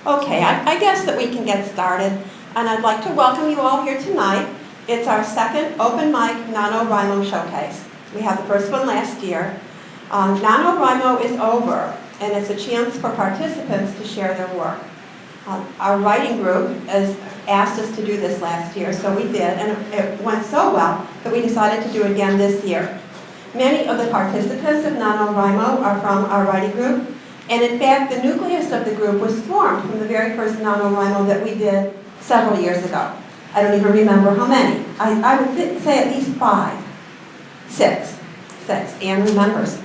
Okay, I guess that we can get started, and I'd like to welcome you all here tonight. It's our second open mic NaNoWriMo showcase. We had the first one last year. NaNoWriMo is over, and it's a chance for participants to share their work. Our writing group has asked us to do this last year, so we did, and it went so well that we decided to do it again this year. Many of the participants of NaNoWriMo are from our writing group, and in fact, the nucleus of the group was formed from the very first NaNoWriMo that we did several years ago. I don't even remember how many. I would say at least 5, 6. Anne remembers.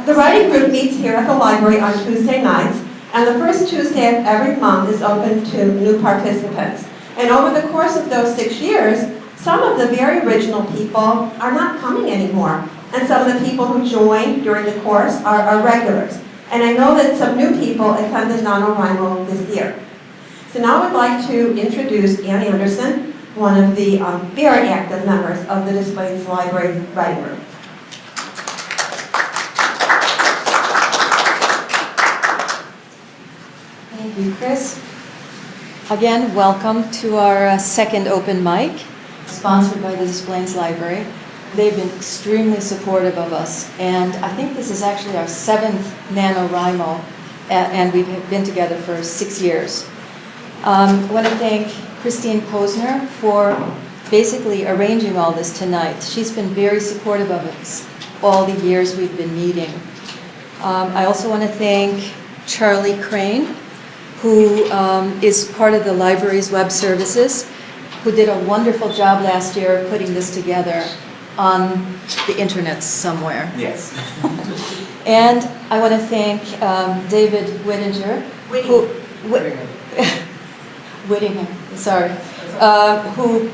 The writing group meets here at the library on Tuesday nights, and the first Tuesday of every month is open to new participants. And over the course of those 6 years, some of the very original people are not coming anymore. And some of the people who joined during the course are regulars. And I know that some new people attended NaNoWriMo this year. So now I'd like to introduce Anne Andersen, one of the very active members of the Des Plaines Library Writing Group. Thank you, Chris. Again, welcome to our second open mic, sponsored by the Des Plaines Library. They've been extremely supportive of us, and I think this is actually our 7th NaNoWriMo, and we've been together for 6 years. I want to thank Christine Posner for basically arranging all this tonight. She's been very supportive of us all the years we've been meeting. I also want to thank Charlie Crane, who is part of the library's web services, who did a wonderful job last year of putting this together on the internet somewhere. Yes. And I want to thank David Whittinger, who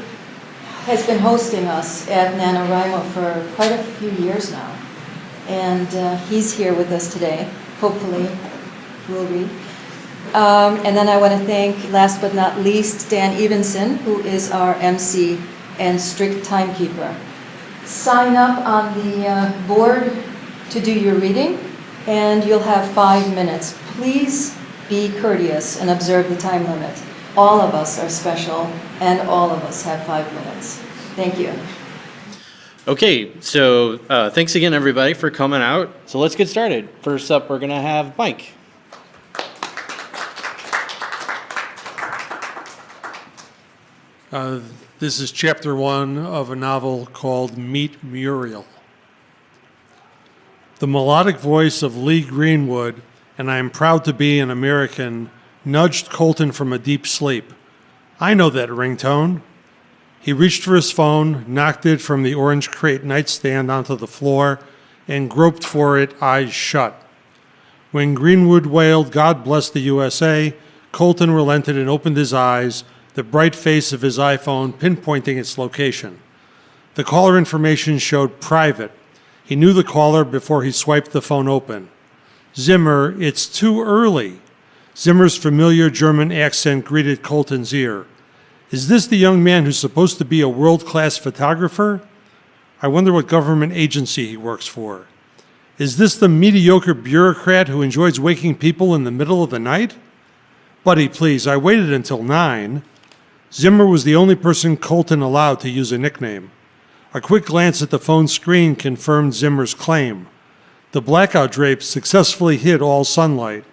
has been hosting us at NaNoWriMo for quite a few years now. And he's here with us today. Hopefully, we'll read. And then I want to thank, last but not least, Dan Eavenson, who is our MC and strict timekeeper. Sign up on the board to do your reading, and you'll have 5 minutes. Please be courteous and observe the time limit. All of us are special, and all of us have 5 minutes. Thank you. Okay, so thanks again, everybody, for coming out. So let's get started. First up, we're going to have Mike. This is chapter 1 of a novel called Meet Muriel. The melodic voice of Lee Greenwood, and I am proud to be an American, nudged Colton from a deep sleep. I know that ringtone. He reached for his phone, knocked it from the orange crate nightstand onto the floor, and groped for it, eyes shut. When Greenwood wailed, "God bless the USA," Colton relented and opened his eyes, the bright face of his iPhone pinpointing its location. The caller information showed private. He knew the caller before he swiped the phone open. Zimmer, it's too early. Zimmer's familiar German accent greeted Colton's ear. Is this the young man who's supposed to be a world-class photographer? I wonder what government agency he works for. Is this the mediocre bureaucrat who enjoys waking people in the middle of the night? Buddy, please, I waited until 9. Zimmer was the only person Colton allowed to use a nickname. A quick glance at the phone screen confirmed Zimmer's claim. The blackout drapes successfully hid all sunlight.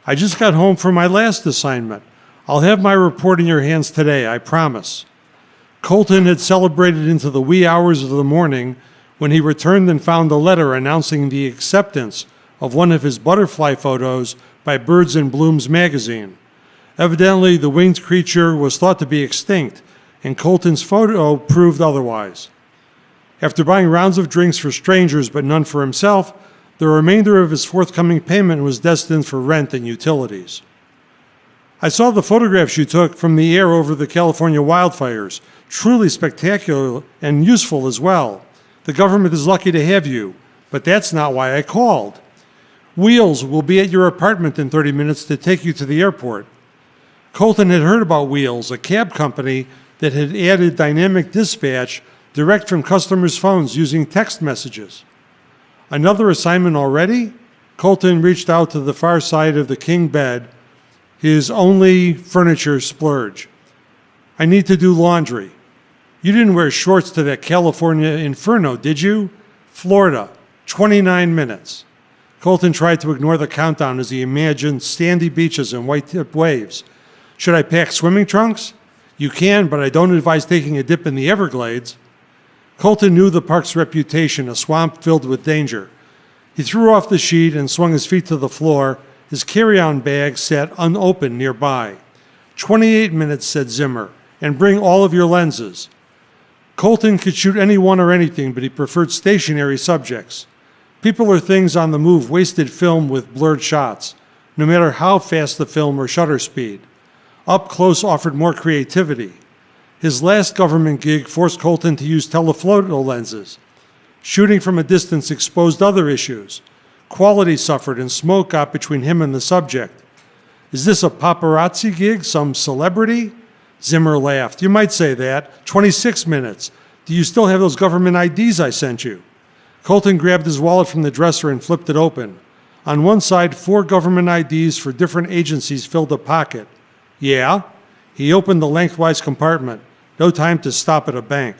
I just got home from my last assignment. I'll have my report in your hands today, I promise. Colton had celebrated into the wee hours of the morning when he returned and found a letter announcing the acceptance of one of his butterfly photos by Birds and Blooms magazine. Evidently, the winged creature was thought to be extinct, and Colton's photo proved otherwise. After buying rounds of drinks for strangers but none for himself, the remainder of his forthcoming payment was destined for rent and utilities. I saw the photographs you took from the air over the California wildfires. Truly spectacular and useful as well. The government is lucky to have you, but that's not why I called. Wheels will be at your apartment in 30 minutes to take you to the airport. Colton had heard about Wheels, a cab company that had added dynamic dispatch direct from customers' phones using text messages. Another assignment already? Colton reached out to the far side of the king bed, his only furniture splurge. I need to do laundry. You didn't wear shorts to that California inferno, did you? Florida, 29 minutes. Colton tried to ignore the countdown as he imagined sandy beaches and white-tipped waves. Should I pack swimming trunks? You can, but I don't advise taking a dip in the Everglades. Colton knew the park's reputation, a swamp filled with danger. He threw off the sheet and swung his feet to the floor. His carry-on bag sat unopened nearby. 28 minutes, said Zimmer, and bring all of your lenses. Colton could shoot anyone or anything, but he preferred stationary subjects. People or things on the move wasted film with blurred shots, no matter how fast the film or shutter speed. Up close offered more creativity. His last government gig forced Colton to use telephoto lenses. Shooting from a distance exposed other issues. Quality suffered and smoke got between him and the subject. Is this a paparazzi gig, some celebrity? Zimmer laughed. You might say that. 26 minutes. Do you still have those government IDs I sent you? Colton grabbed his wallet from the dresser and flipped it open. On one side, 4 government IDs for different agencies filled a pocket. Yeah? He opened the lengthwise compartment. No time to stop at a bank.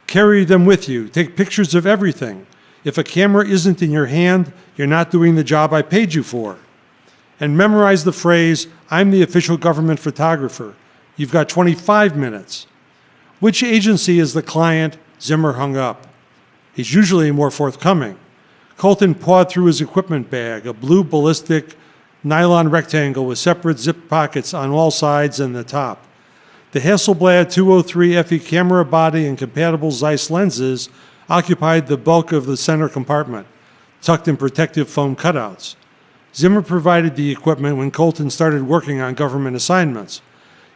Carry them with you. Take pictures of everything. If a camera isn't in your hand, you're not doing the job I paid you for. And memorize the phrase, I'm the official government photographer. You've got 25 minutes. Which agency is the client? Zimmer hung up. He's usually more forthcoming. Colton pawed through his equipment bag, a blue ballistic nylon rectangle with separate zip pockets on all sides and the top. The Hasselblad 203 FE camera body and compatible Zeiss lenses occupied the bulk of the center compartment, tucked in protective foam cutouts. Zimmer provided the equipment when Colton started working on government assignments.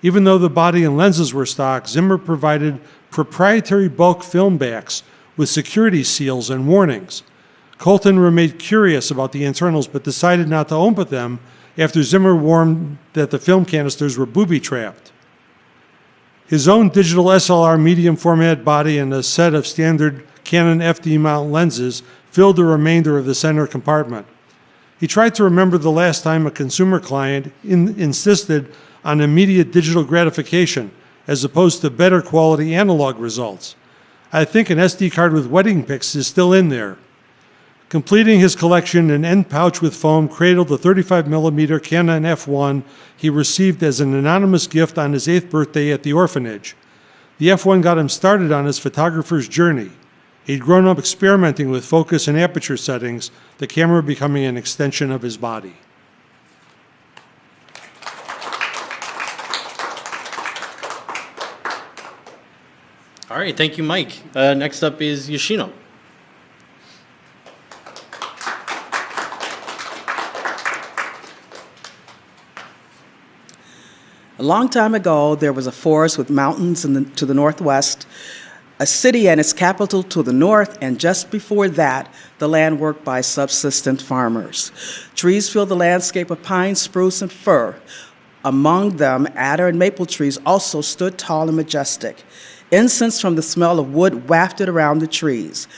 Even though the body and lenses were stock, Zimmer provided proprietary bulk film backs with security seals and warnings. Colton remained curious about the internals but decided not to open them after Zimmer warned that the film canisters were booby-trapped. His own digital SLR medium format body and a set of standard Canon FD mount lenses filled the remainder of the center compartment. He tried to remember the last time a consumer client insisted on immediate digital gratification as opposed to better quality analog results. I think an SD card with wedding pics is still in there. Completing his collection, an end pouch with foam cradled the 35mm Canon F1 he received as an anonymous gift on his 8th birthday at the orphanage. The F1 got him started on his photographer's journey. He'd grown up experimenting with focus and aperture settings, the camera becoming an extension of his body. All right, thank you, Mike. Next up is Yoshinao. A long time ago, there was a forest with mountains to the northwest, a city and its capital to the north, and just before that, the land worked by subsistence farmers. Trees filled the landscape of pine, spruce, and fir. Among them, adder and maple trees also stood tall and majestic. Incense from the smell of wood wafted around the trees.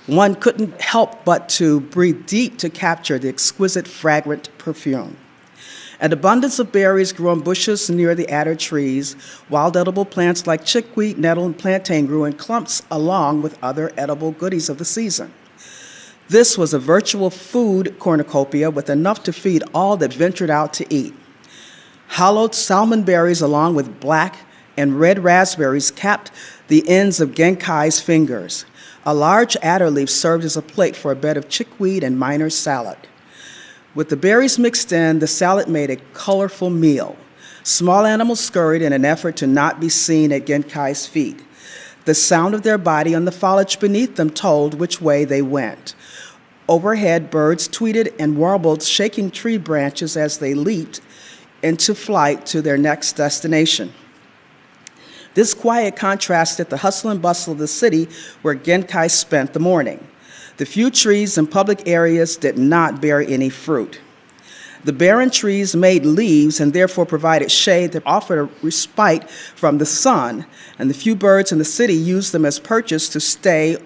One couldn't help but to breathe deep to capture the exquisite fragrant perfume. An abundance of berries grew on bushes near the adder trees. Wild edible plants like chickweed, nettle, and plantain grew in clumps along with other edible goodies of the season. This was a virtual food cornucopia with enough to feed all that ventured out to eat. Hollowed salmon berries along with black and red raspberries capped the ends of Genkai's fingers. A large adder leaf served as a plate for a bed of chickweed and miner's salad. With the berries mixed in, the salad made a colorful meal. Small animals scurried in an effort to not be seen at Genkai's feet. The sound of their body on the foliage beneath them told which way they went. Overhead, birds tweeted and warbled, shaking tree branches as they leaped into flight to their next destination. This quiet contrasted the hustle and bustle of the city where Genkai spent the morning. The few trees in public areas did not bear any fruit. The barren trees made leaves and therefore provided shade that offered a respite from the sun, and the few birds in the city used them as perches to stay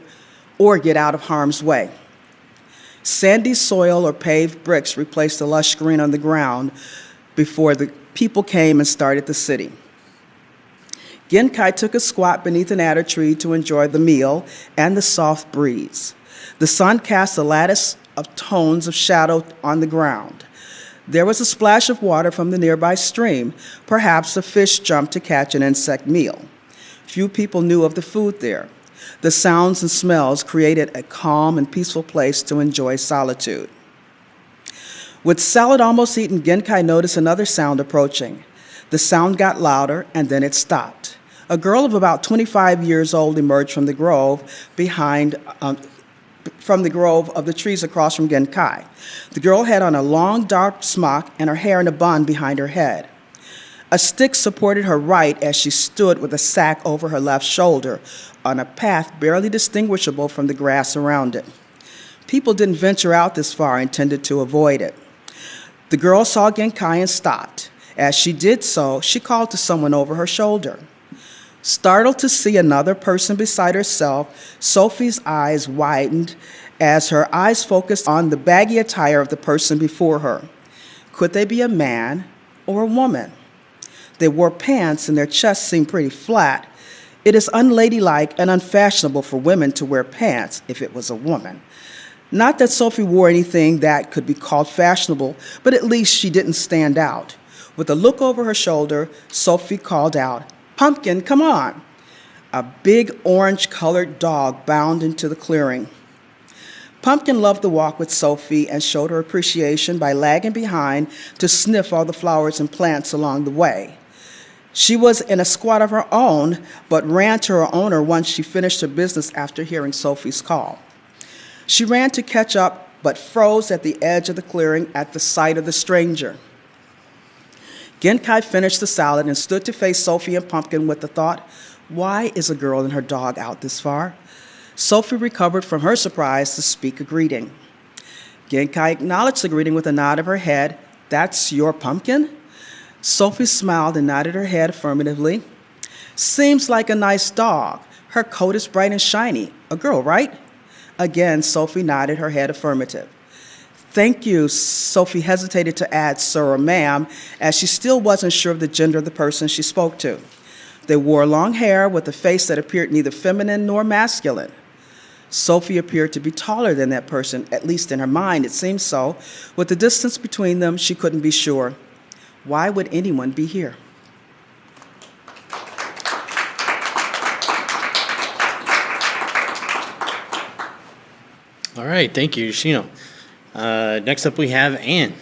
or get out of harm's way. Sandy soil or paved bricks replaced the lush green on the ground before the people came and started the city. Genkai took a squat beneath an adder tree to enjoy the meal and the soft breeze. The sun cast a lattice of tones of shadow on the ground. There was a splash of water from the nearby stream. Perhaps a fish jumped to catch an insect meal. Few people knew of the food there. The sounds and smells created a calm and peaceful place to enjoy solitude. With salad almost eaten, Genkai noticed another sound approaching. The sound got louder, and then it stopped. A girl of about 25 years old emerged from the grove of the trees across from Genkai. The girl had on a long, dark smock and her hair in a bun behind her head. A stick supported her right as she stood with a sack over her left shoulder on a path barely distinguishable from the grass around it. People didn't venture out this far and tended to avoid it. The girl saw Genkai and stopped. As she did so, she called to someone over her shoulder. Startled to see another person beside herself, Sophie's eyes widened as her eyes focused on the baggy attire of the person before her. Could they be a man or a woman? They wore pants and their chests seemed pretty flat. It is unladylike and unfashionable for women to wear pants if it was a woman. Not that Sophie wore anything that could be called fashionable, but at least she didn't stand out. With a look over her shoulder, Sophie called out, "Pumpkin, come on." A big orange-colored dog bounded into the clearing. Pumpkin loved the walk with Sophie and showed her appreciation by lagging behind to sniff all the flowers and plants along the way. She was in a squat of her own, but ran to her owner once she finished her business after hearing Sophie's call. She ran to catch up, but froze at the edge of the clearing at the sight of the stranger. Genkai finished the salad and stood to face Sophie and Pumpkin with the thought, why is a girl and her dog out this far? Sophie recovered from her surprise to speak a greeting. Genkai acknowledged the greeting with a nod of her head. "That's your Pumpkin?" Sophie smiled and nodded her head affirmatively. "Seems like a nice dog. Her coat is bright and shiny. A girl, right?" Again, Sophie nodded her head affirmative. "Thank you," Sophie hesitated to add sir or ma'am, as she still wasn't sure of the gender of the person she spoke to. They wore long hair with a face that appeared neither feminine nor masculine. Sophie appeared to be taller than that person, at least in her mind it seemed so. With the distance between them, she couldn't be sure. Why would anyone be here? All right, thank you, Yoshinao. Next up we have Anne.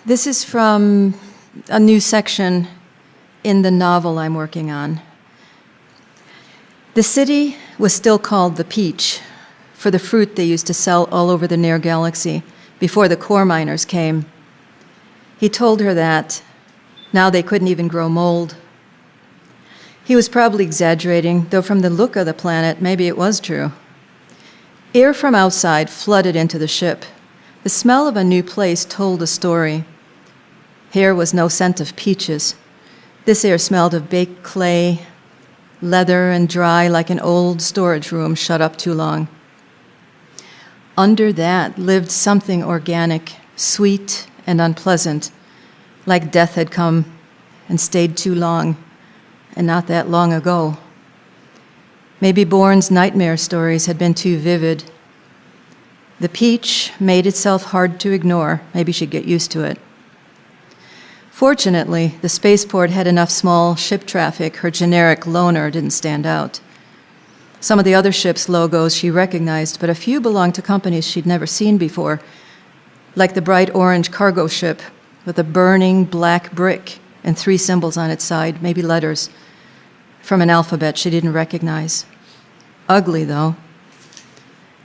This is from a new section in the novel I'm working on. The city was still called the Peach for the fruit they used to sell all over the near galaxy before the core miners came. He told her that now they couldn't even grow mold. He was probably exaggerating, though from the look of the planet, maybe it was true. Air from outside flooded into the ship. The smell of a new place told a story. Here was no scent of peaches. This air smelled of baked clay, leather and dry like an old storage room shut up too long. Under that lived something organic, sweet and unpleasant, like death had come and stayed too long, and not that long ago. Maybe Bourne's nightmare stories had been too vivid. The peach made itself hard to ignore. Maybe she'd get used to it. Fortunately, the spaceport had enough small ship traffic, her generic loner didn't stand out. Some of the other ships' logos she recognized, but a few belonged to companies she'd never seen before, like the bright orange cargo ship with a burning black brick and 3 symbols on its side, maybe letters, from an alphabet she didn't recognize. Ugly, though.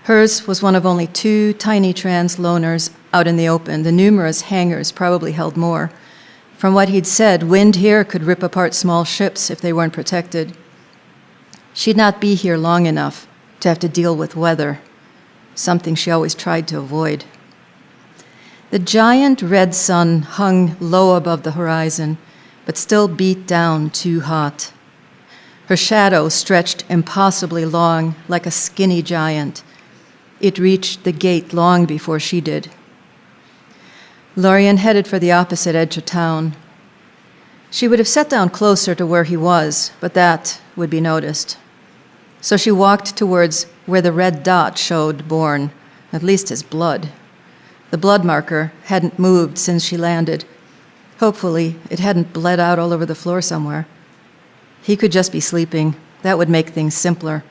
Hers was one of only 2 tiny trans loners out in the open. The numerous hangars probably held more. From what he'd said, wind here could rip apart small ships if they weren't protected. She'd not be here long enough to have to deal with weather, something she always tried to avoid. The giant red sun hung low above the horizon, but still beat down too hot. Her shadow stretched impossibly long, like a skinny giant. It reached the gate long before she did. Lorien headed for the opposite edge of town. She would have sat down closer to where he was, but that would be noticed. So she walked towards where the red dot showed Bourne, at least his blood. The blood marker hadn't moved since she landed. Hopefully, it hadn't bled out all over the floor somewhere. He could just be sleeping. That would make things simpler.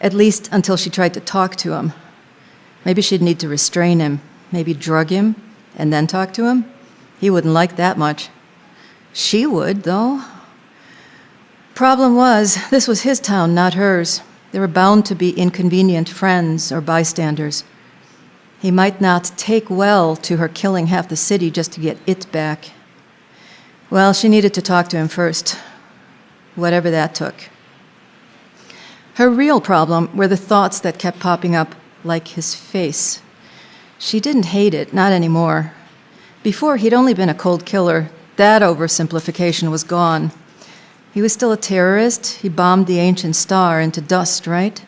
At least until she tried to talk to him. Maybe she'd need to restrain him, maybe drug him, and then talk to him. He wouldn't like that much. She would, though. Problem was, this was his town, not hers. There were bound to be inconvenient friends or bystanders. He might not take well to her killing half the city just to get it back. Well, she needed to talk to him first, whatever that took. Her real problem were the thoughts that kept popping up, like his face. She didn't hate it, not anymore. Before, he'd only been a cold killer. That oversimplification was gone. He was still a terrorist. He bombed the ancient star into dust, right?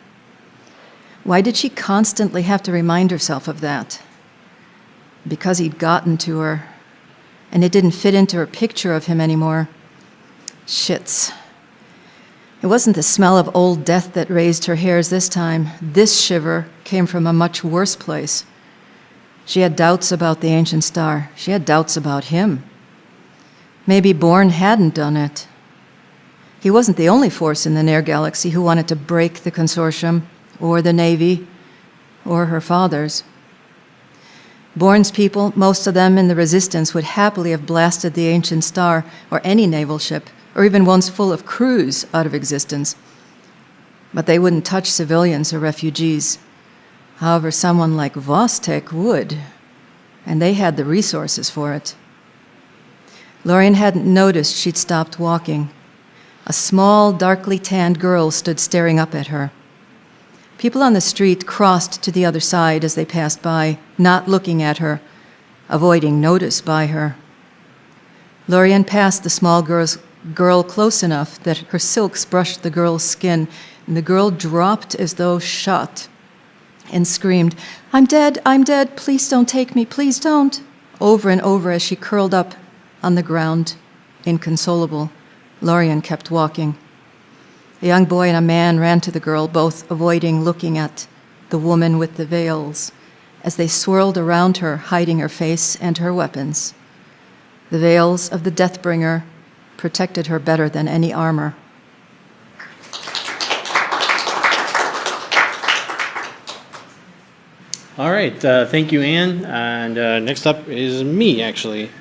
Why did she constantly have to remind herself of that? Because he'd gotten to her, and it didn't fit into her picture of him anymore. Shits. It wasn't the smell of old death that raised her hairs this time. This shiver came from a much worse place. She had doubts about the ancient star. She had doubts about him. Maybe Bourne hadn't done it. He wasn't the only force in the near galaxy who wanted to break the consortium, or the Navy, or her father's. Bourne's people, most of them in the Resistance, would happily have blasted the ancient star or any naval ship, or even ones full of crews, out of existence. But they wouldn't touch civilians or refugees. However, someone like Vostek would, and they had the resources for it. Lorien hadn't noticed she'd stopped walking. A small, darkly tanned girl stood staring up at her. People on the street crossed to the other side as they passed by, not looking at her, avoiding notice by her. Lorien passed the small girl close enough that her silks brushed the girl's skin, and the girl dropped as though shot and screamed, I'm dead, please don't take me, please don't," over and over as she curled up on the ground, inconsolable. Lorien kept walking. A young boy and a man ran to the girl, both avoiding looking at the woman with the veils, as they swirled around her, hiding her face and her weapons. The veils of the Deathbringer protected her better than any armor. All right, thank you, Anne. And next up is me, actually.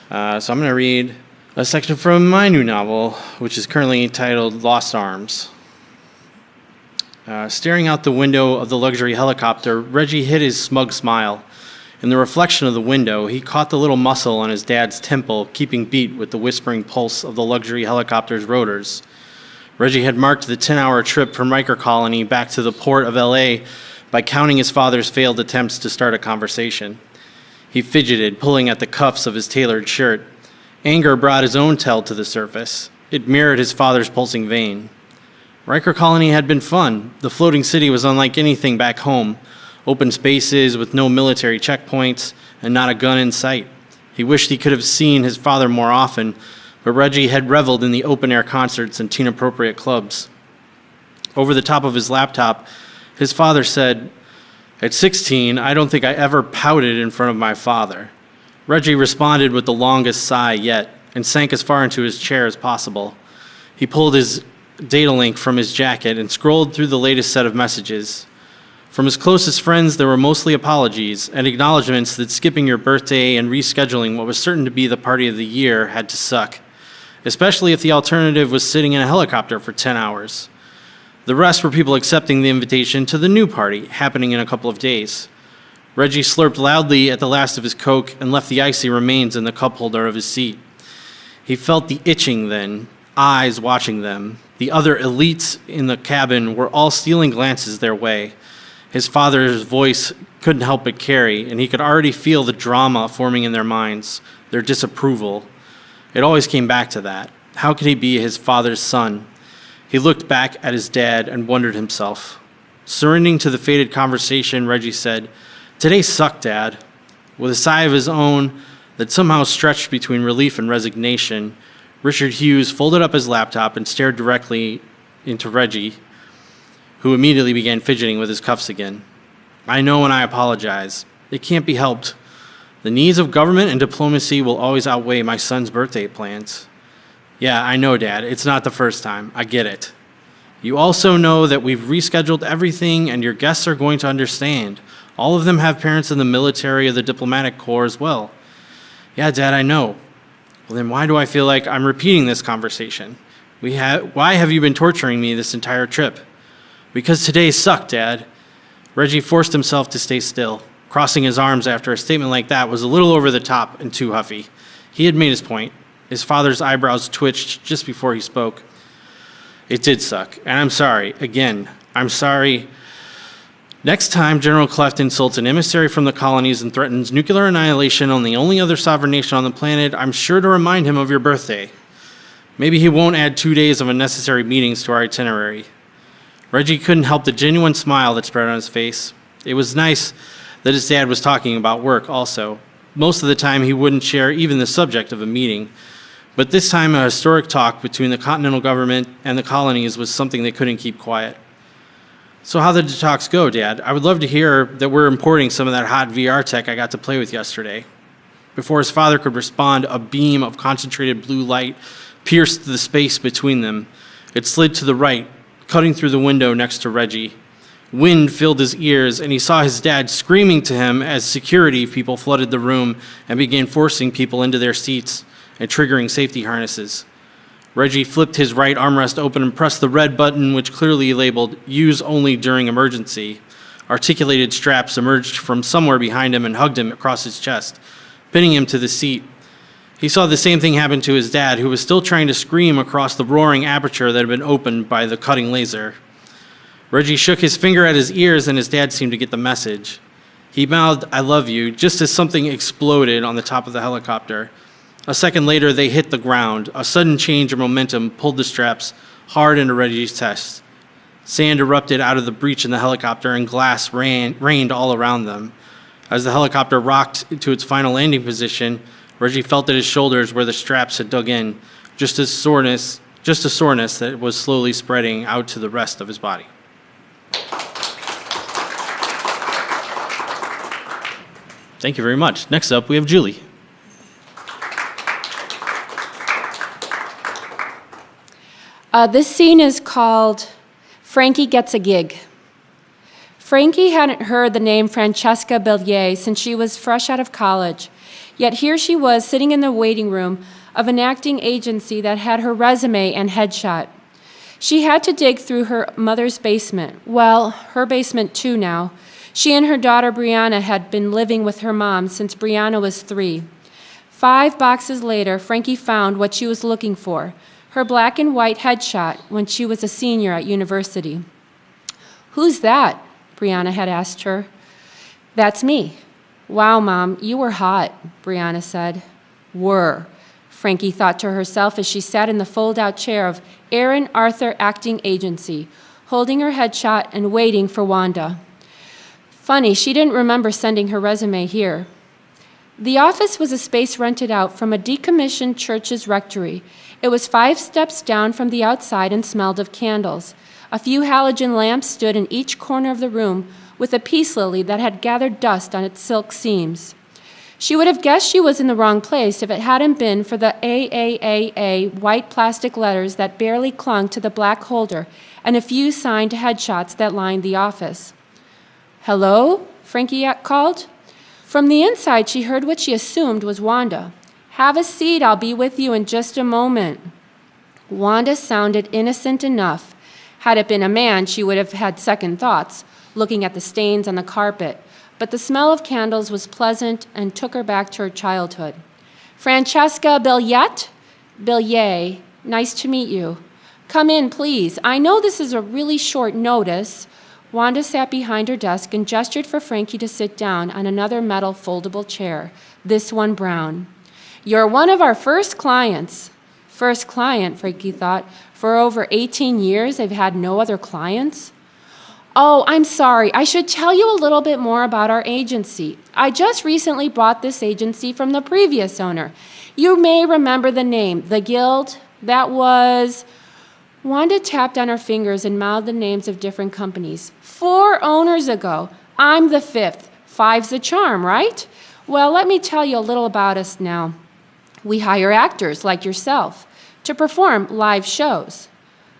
So I'm going to read a section from my new novel, which is currently titled Lost Arms. Staring out the window of the luxury helicopter, Reggie hid his smug smile. In the reflection of the window, he caught the little muscle on his dad's temple, keeping beat with the whispering pulse of the luxury helicopter's rotors. Reggie had marked the 10-hour trip from Riker Colony back to the port of L.A. by counting his father's failed attempts to start a conversation. He fidgeted, pulling at the cuffs of his tailored shirt. Anger brought his own tell to the surface. It mirrored his father's pulsing vein. Riker Colony had been fun. The floating city was unlike anything back home. Open spaces with no military checkpoints and not a gun in sight. He wished he could have seen his father more often, but Reggie had reveled in the open-air concerts and teen-appropriate clubs. Over the top of his laptop, his father said, "At 16, I don't think I ever pouted in front of my father." Reggie responded with the longest sigh yet and sank as far into his chair as possible. He pulled his data link from his jacket and scrolled through the latest set of messages. From his closest friends, there were mostly apologies and acknowledgments that skipping your birthday and rescheduling what was certain to be the party of the year had to suck, especially if the alternative was sitting in a helicopter for 10 hours. The rest were people accepting the invitation to the new party, happening in a couple of days. Reggie slurped loudly at the last of his Coke and left the icy remains in the cup holder of his seat. He felt the itching then, eyes watching them. The other elites in the cabin were all stealing glances their way. His father's voice couldn't help but carry, and he could already feel the drama forming in their minds, their disapproval. It always came back to that. How could he be his father's son? He looked back at his dad and wondered himself. Surrendering to the fated conversation, Reggie said, "Today sucked, Dad." With a sigh of his own that somehow stretched between relief and resignation, Richard Hughes folded up his laptop and stared directly into Reggie, who immediately began fidgeting with his cuffs again. "I know and I apologize. It can't be helped. The needs of government and diplomacy will always outweigh my son's birthday plans." "Yeah, I know, Dad. It's not the first time. I get it. You also know that we've rescheduled everything and your guests are going to understand. All of them have parents in the military or the diplomatic corps as well." "Yeah, Dad, I know." "Well, then why do I feel like I'm repeating this conversation? Why have you been torturing me this entire trip?" "Because today sucked, Dad." Reggie forced himself to stay still. Crossing his arms after a statement like that was a little over the top and too huffy. He had made his point. His father's eyebrows twitched just before he spoke. "It did suck, and I'm sorry. Again, I'm sorry. Next time General Cleft insults an emissary from the colonies and threatens nuclear annihilation on the only other sovereign nation on the planet, I'm sure to remind him of your birthday. Maybe he won't add 2 days of unnecessary meetings to our itinerary." Reggie couldn't help the genuine smile that spread on his face. It was nice that his dad was talking about work also. Most of the time he wouldn't share even the subject of a meeting. But this time a historic talk between the Continental government and the colonies was something they couldn't keep quiet. "So how did the talks go, Dad? I would love to hear that we're importing some of that hot VR tech I got to play with yesterday." Before his father could respond, a beam of concentrated blue light pierced the space between them. It slid to the right, cutting through the window next to Reggie. Wind filled his ears, and he saw his dad screaming to him as security people flooded the room and began forcing people into their seats and triggering safety harnesses. Reggie flipped his right armrest open and pressed the red button, which clearly labeled "Use only during emergency." Articulated straps emerged from somewhere behind him and hugged him across his chest, pinning him to the seat. He saw the same thing happen to his dad, who was still trying to scream across the roaring aperture that had been opened by the cutting laser. Reggie shook his finger at his ears, and his dad seemed to get the message. He mouthed, "I love you," just as something exploded on the top of the helicopter. A second later, they hit the ground. A sudden change of momentum pulled the straps hard into Reggie's chest. Sand erupted out of the breach in the helicopter, and glass rained all around them. As the helicopter rocked to its final landing position, Reggie felt at his shoulders where the straps had dug in, just a soreness that was slowly spreading out to the rest of his body. Thank you very much. Next up, we have Julie. This scene is called Frankie Gets a Gig. Frankie hadn't heard the name Francesca Bellier since she was fresh out of college. Yet here she was sitting in the waiting room of an acting agency that had her resume and headshot. She had to dig through her mother's basement. Well, her basement too now. She and her daughter Brianna had been living with her mom since Brianna was 3. 5 boxes later, Frankie found what she was looking for, her black and white headshot when she was a senior at university. "Who's that?" Brianna had asked her. "That's me." "Wow, Mom, you were hot," Brianna said. "Were," Frankie thought to herself as she sat in the fold-out chair of Aaron Arthur Acting Agency, holding her headshot and waiting for Wanda. Funny, she didn't remember sending her resume here. The office was a space rented out from a decommissioned church's rectory. It was 5 steps down from the outside and smelled of candles. A few halogen lamps stood in each corner of the room with a peace lily that had gathered dust on its silk seams. She would have guessed she was in the wrong place if it hadn't been for the AAAA white plastic letters that barely clung to the black holder and a few signed headshots that lined the office. "Hello?" Frankie called. From the inside, she heard what she assumed was Wanda. "Have a seat, I'll be with you in just a moment." Wanda sounded innocent enough. Had it been a man, she would have had second thoughts, looking at the stains on the carpet, but the smell of candles was pleasant and took her back to her childhood. "Francesca Bellier, nice to meet you. Come in, please. I know this is a really short notice." Wanda sat behind her desk and gestured for Frankie to sit down on another metal foldable chair, this one brown. You're one of our first clients. First client, Frankie thought. For over 18 years, they've had no other clients. Oh, I'm sorry. I should tell you a little bit more about our agency. I just recently bought this agency from the previous owner. You may remember the name, the Guild. That was... Wanda tapped on her fingers and mouthed the names of different companies. 4 owners ago. I'm the 5th. 5's the charm, right? Well, let me tell you a little about us now. We hire actors like yourself to perform live shows.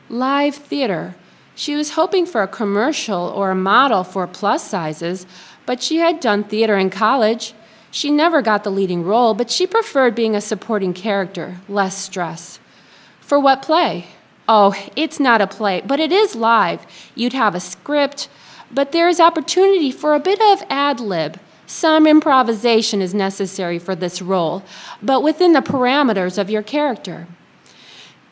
Live theater. She was hoping for a commercial or a model for plus sizes, but she had done theater in college. She never got the leading role, but she preferred being a supporting character, less stress. For what play? Oh, it's not a play, but it is live. You'd have a script, but there is opportunity for a bit of ad-lib. Some improvisation is necessary for this role, but within the parameters of your character.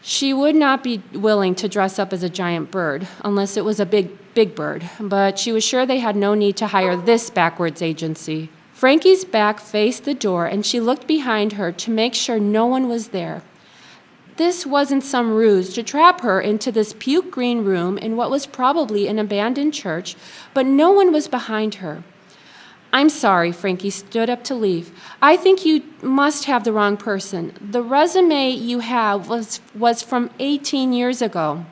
She would not be willing to dress up as a giant bird, unless it was a big bird, but she was sure they had no need to hire this backwards agency. Frankie's back faced the door, and she looked behind her to make sure no one was there. This wasn't some ruse to trap her into this puke green room in what was probably an abandoned church, but no one was behind her. I'm sorry, Frankie stood up to leave. I think you must have the wrong person. The resume you have was from 18 years ago.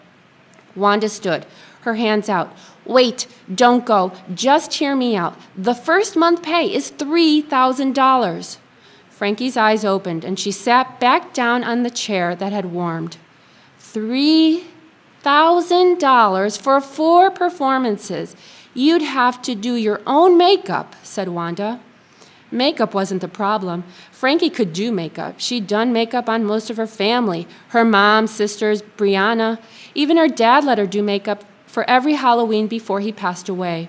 Wanda stood, her hands out. Wait, don't go. Just hear me out. The first month pay is $3,000. Frankie's eyes opened, and she sat back down on the chair that had warmed. $3,000 for 4 performances. You'd have to do your own makeup, said Wanda. Makeup wasn't the problem. Frankie could do makeup. She'd done makeup on most of her family, her mom, sisters, Brianna. Even her dad let her do makeup for every Halloween before he passed away.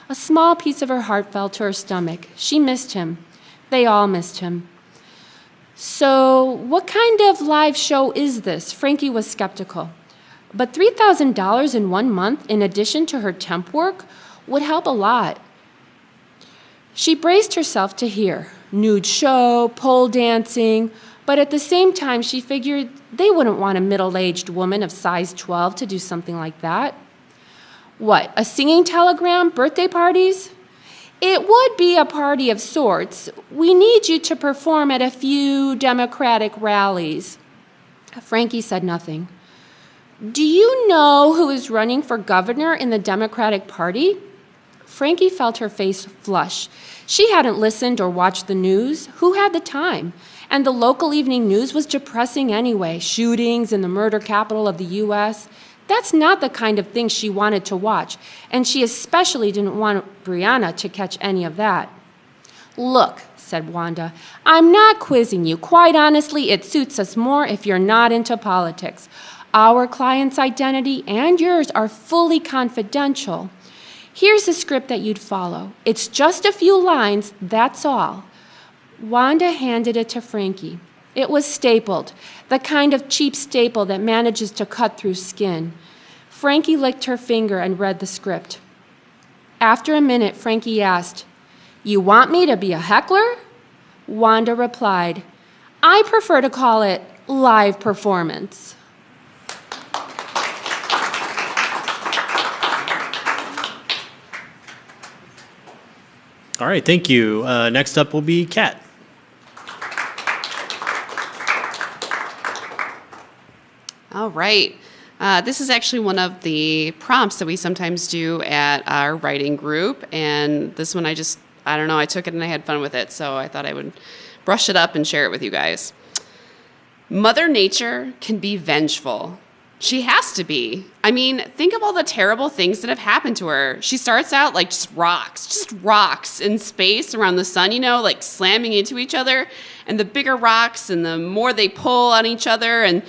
A small piece of her heart fell to her stomach. She missed him. They all missed him. So, what kind of live show is this? Frankie was skeptical. But $3,000 in 1 month, in addition to her temp work, would help a lot. She braced herself to hear nude show, pole dancing, but at the same time she figured they wouldn't want a middle-aged woman of size 12 to do something like that. What, a singing telegram, birthday parties? It would be a party of sorts. We need you to perform at a few Democratic rallies. Frankie said nothing. Do you know who is running for governor in the Democratic Party? Frankie felt her face flush. She hadn't listened or watched the news. Who had the time? And the local evening news was depressing anyway. Shootings in the murder capital of the U.S. That's not the kind of thing she wanted to watch, and she especially didn't want Brianna to catch any of that. Look, said Wanda, I'm not quizzing you. Quite honestly, it suits us more if you're not into politics. Our client's identity and yours are fully confidential. Here's the script that you'd follow. It's just a few lines, that's all. Wanda handed it to Frankie. It was stapled, the kind of cheap staple that manages to cut through skin. Frankie licked her finger and read the script. After a minute, Frankie asked, You want me to be a heckler? Wanda replied, I prefer to call it live performance. All right, thank you. Next up will be Kat. All right. This is actually one of the prompts that we sometimes do at our writing group. And this one I don't know, I took it and I had fun with it. So I thought I would brush it up and share it with you guys. Mother Nature can be vengeful. She has to be. I mean, think of all the terrible things that have happened to her. She starts out like just rocks in space around the sun, like slamming into each other. And the bigger rocks and the more they pull on each other and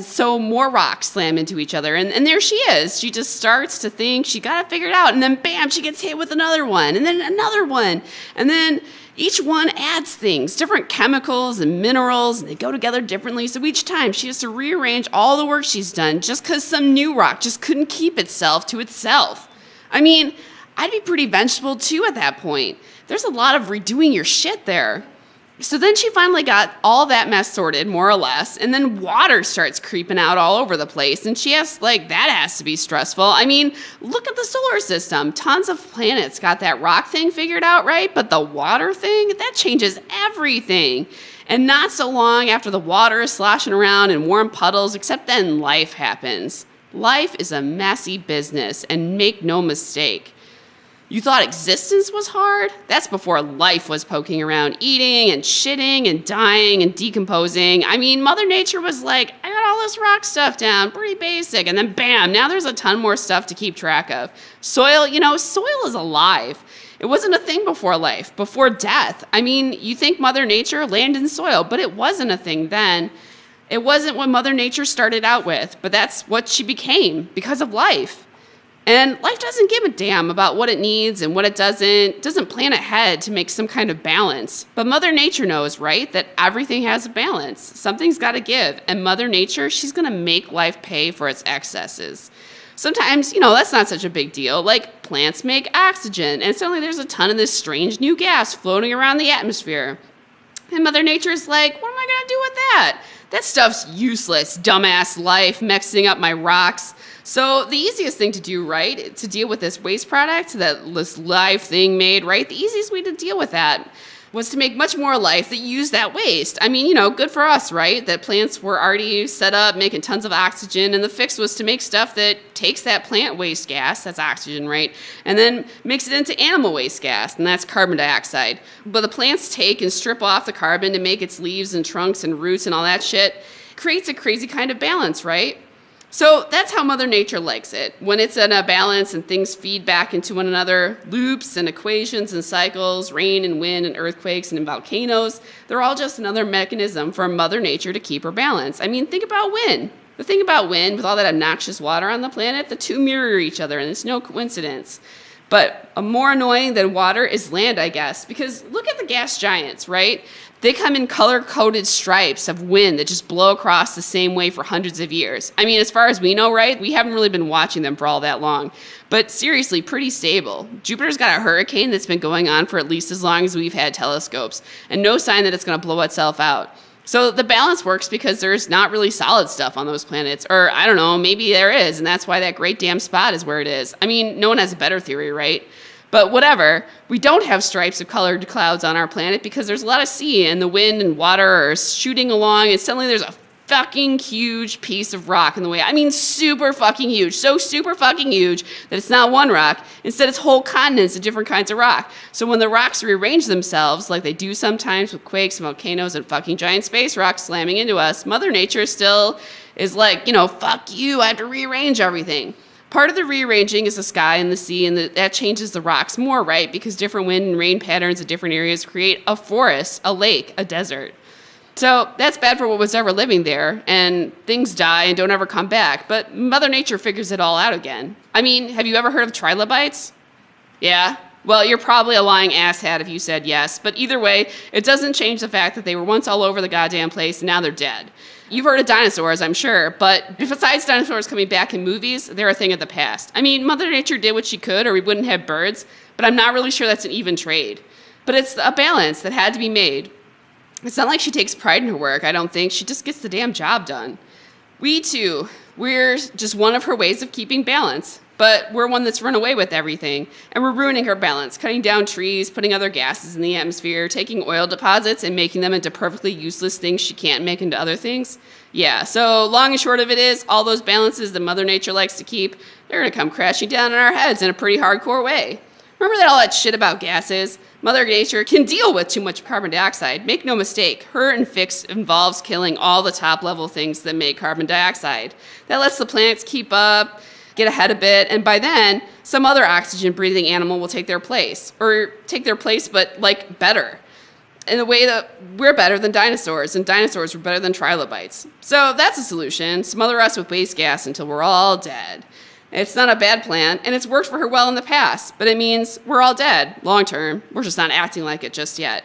so more rocks slam into each other. And there she is. She just starts to think she got it figured out. And then bam, she gets hit with another one. And then another one. And then each one adds things, different chemicals and minerals. And they go together differently. So each time she has to rearrange all the work she's done just because some new rock just couldn't keep itself to itself. I mean, I'd be pretty vengeful too at that point. There's a lot of redoing your shit there. So then she finally got all that mess sorted, more or less, and then water starts creeping out all over the place. And she has, like, that has to be stressful. I mean, look at the solar system. Tons of planets got that rock thing figured out, right? But the water thing, that changes everything. And not so long after the water is sloshing around in warm puddles, except then life happens. Life is a messy business, and make no mistake. You thought existence was hard? That's before life was poking around, eating and shitting and dying and decomposing. I mean, Mother Nature was like, I got all this rock stuff down, pretty basic, and then bam, now there's a ton more stuff to keep track of. Soil, soil is alive. It wasn't a thing before life, before death. I mean, you think Mother Nature, land and soil, but it wasn't a thing then. It wasn't what Mother Nature started out with, but that's what she became because of life. And life doesn't give a damn about what it needs and what it doesn't plan ahead to make some kind of balance. But Mother Nature knows, right, that everything has a balance. Something's got to give. And Mother Nature, she's going to make life pay for its excesses. Sometimes, that's not such a big deal. Like, plants make oxygen, and suddenly there's a ton of this strange new gas floating around the atmosphere. And Mother Nature's like, what am I going to do with that? That stuff's useless, dumbass life, mixing up my rocks. So the easiest thing to do, right, to deal with this waste product that this live thing made, right, the easiest way to deal with that was to make much more life that used that waste. I mean, good for us, right, that plants were already set up making tons of oxygen, and the fix was to make stuff that takes that plant waste gas, that's oxygen, right, and then makes it into animal waste gas, and that's carbon dioxide. But the plants take and strip off the carbon to make its leaves and trunks and roots and all that shit. Creates a crazy kind of balance, right? So that's how Mother Nature likes it. When it's in a balance and things feed back into one another, loops and equations and cycles, rain and wind and earthquakes and volcanoes, they're all just another mechanism for Mother Nature to keep her balance. I mean, think about wind. The thing about wind, with all that obnoxious water on the planet, the two mirror each other, and it's no coincidence. But more annoying than water is land, I guess, because look at the gas giants, right? They come in color-coded stripes of wind that just blow across the same way for hundreds of years. I mean, as far as we know, right, we haven't really been watching them for all that long. But seriously, pretty stable. Jupiter's got a hurricane that's been going on for at least as long as we've had telescopes, and no sign that it's going to blow itself out. So the balance works because there's not really solid stuff on those planets. Or, I don't know, maybe there is, and that's why that great damn spot is where it is. I mean, no one has a better theory, right? But whatever, we don't have stripes of colored clouds on our planet because there's a lot of sea and the wind and water are shooting along and suddenly there's a fucking huge piece of rock in the way. I mean, super fucking huge. So super fucking huge that it's not one rock. Instead, it's whole continents of different kinds of rock. So when the rocks rearrange themselves, like they do sometimes with quakes and volcanoes and fucking giant space rocks slamming into us, Mother Nature still is like, fuck you, I have to rearrange everything. Part of the rearranging is the sky and the sea, and that changes the rocks more, right? Because different wind and rain patterns in different areas create a forest, a lake, a desert. So that's bad for what was ever living there, and things die and don't ever come back. But Mother Nature figures it all out again. I mean, have you ever heard of trilobites? Yeah? Well, you're probably a lying asshat if you said yes. But either way, it doesn't change the fact that they were once all over the goddamn place, and now they're dead. You've heard of dinosaurs, I'm sure, but besides dinosaurs coming back in movies, they're a thing of the past. I mean, Mother Nature did what she could, or we wouldn't have birds, but I'm not really sure that's an even trade. But it's a balance that had to be made. It's not like she takes pride in her work, I don't think. She just gets the damn job done. We, too, we're just one of her ways of keeping balance. But we're one that's run away with everything, and we're ruining her balance, cutting down trees, putting other gases in the atmosphere, taking oil deposits and making them into perfectly useless things she can't make into other things. Yeah, so long and short of it is, all those balances that Mother Nature likes to keep, they're going to come crashing down on our heads in a pretty hardcore way. Remember that all that shit about gases? Mother Nature can deal with too much carbon dioxide. Make no mistake, her fix involves killing all the top-level things that make carbon dioxide. That lets the plants keep up, get ahead a bit, and by then, some other oxygen-breathing animal will take their place. Or take their place, but, better. In a way that we're better than dinosaurs, and dinosaurs were better than trilobites. So that's a solution. Smother us with waste gas until we're all dead. It's not a bad plan, and it's worked for her well in the past, but it means we're all dead, long term. We're just not acting like it just yet.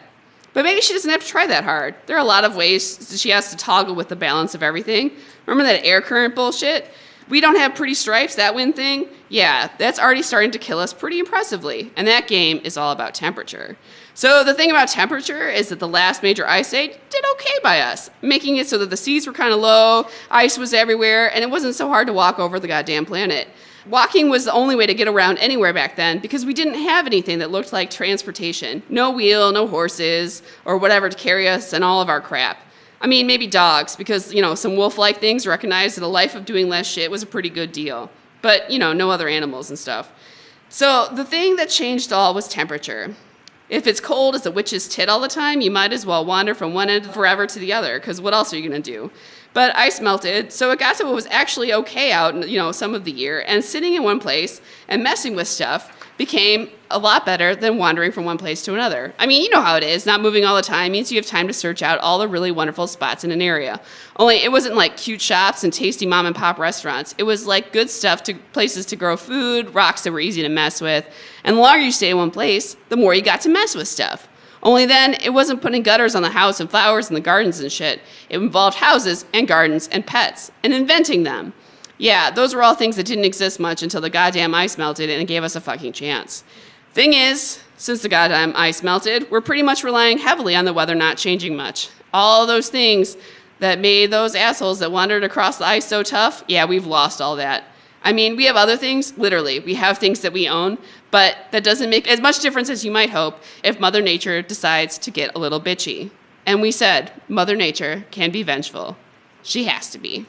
But maybe she doesn't have to try that hard. There are a lot of ways she has to toggle with the balance of everything. Remember that air current bullshit? We don't have pretty stripes, that wind thing? Yeah, that's already starting to kill us pretty impressively. And that game is all about temperature. So the thing about temperature is that the last major ice age did okay by us, making it so that the seas were kind of low, ice was everywhere, and it wasn't so hard to walk over the goddamn planet. Walking was the only way to get around anywhere back then because we didn't have anything that looked like transportation. No wheel, no horses, or whatever to carry us and all of our crap. I mean, maybe dogs, because, some wolf-like things recognized that a life of doing less shit was a pretty good deal. But, no other animals and stuff. So the thing that changed all was temperature. If it's cold as a witch's tit all the time, you might as well wander from one end forever to the other, because what else are you going to do? But ice melted, so it got so it was actually okay out, some of the year, and sitting in one place and messing with stuff became a lot better than wandering from one place to another. I mean, you know how it is. Not moving all the time means you have time to search out all the really wonderful spots in an area. Only it wasn't like cute shops and tasty mom and pop restaurants. It was like good stuff, to places to grow food, rocks that were easy to mess with. And the longer you stay in one place, the more you got to mess with stuff. Only then, it wasn't putting gutters on the house and flowers in the gardens and shit. It involved houses and gardens and pets and inventing them. Yeah, those were all things that didn't exist much until the goddamn ice melted and it gave us a fucking chance. Thing is, since the goddamn ice melted, we're pretty much relying heavily on the weather not changing much. All those things that made those assholes that wandered across the ice so tough, yeah, we've lost all that. I mean, we have other things, literally. We have things that we own, but that doesn't make as much difference as you might hope if Mother Nature decides to get a little bitchy. And we said, Mother Nature can be vengeful. She has to be.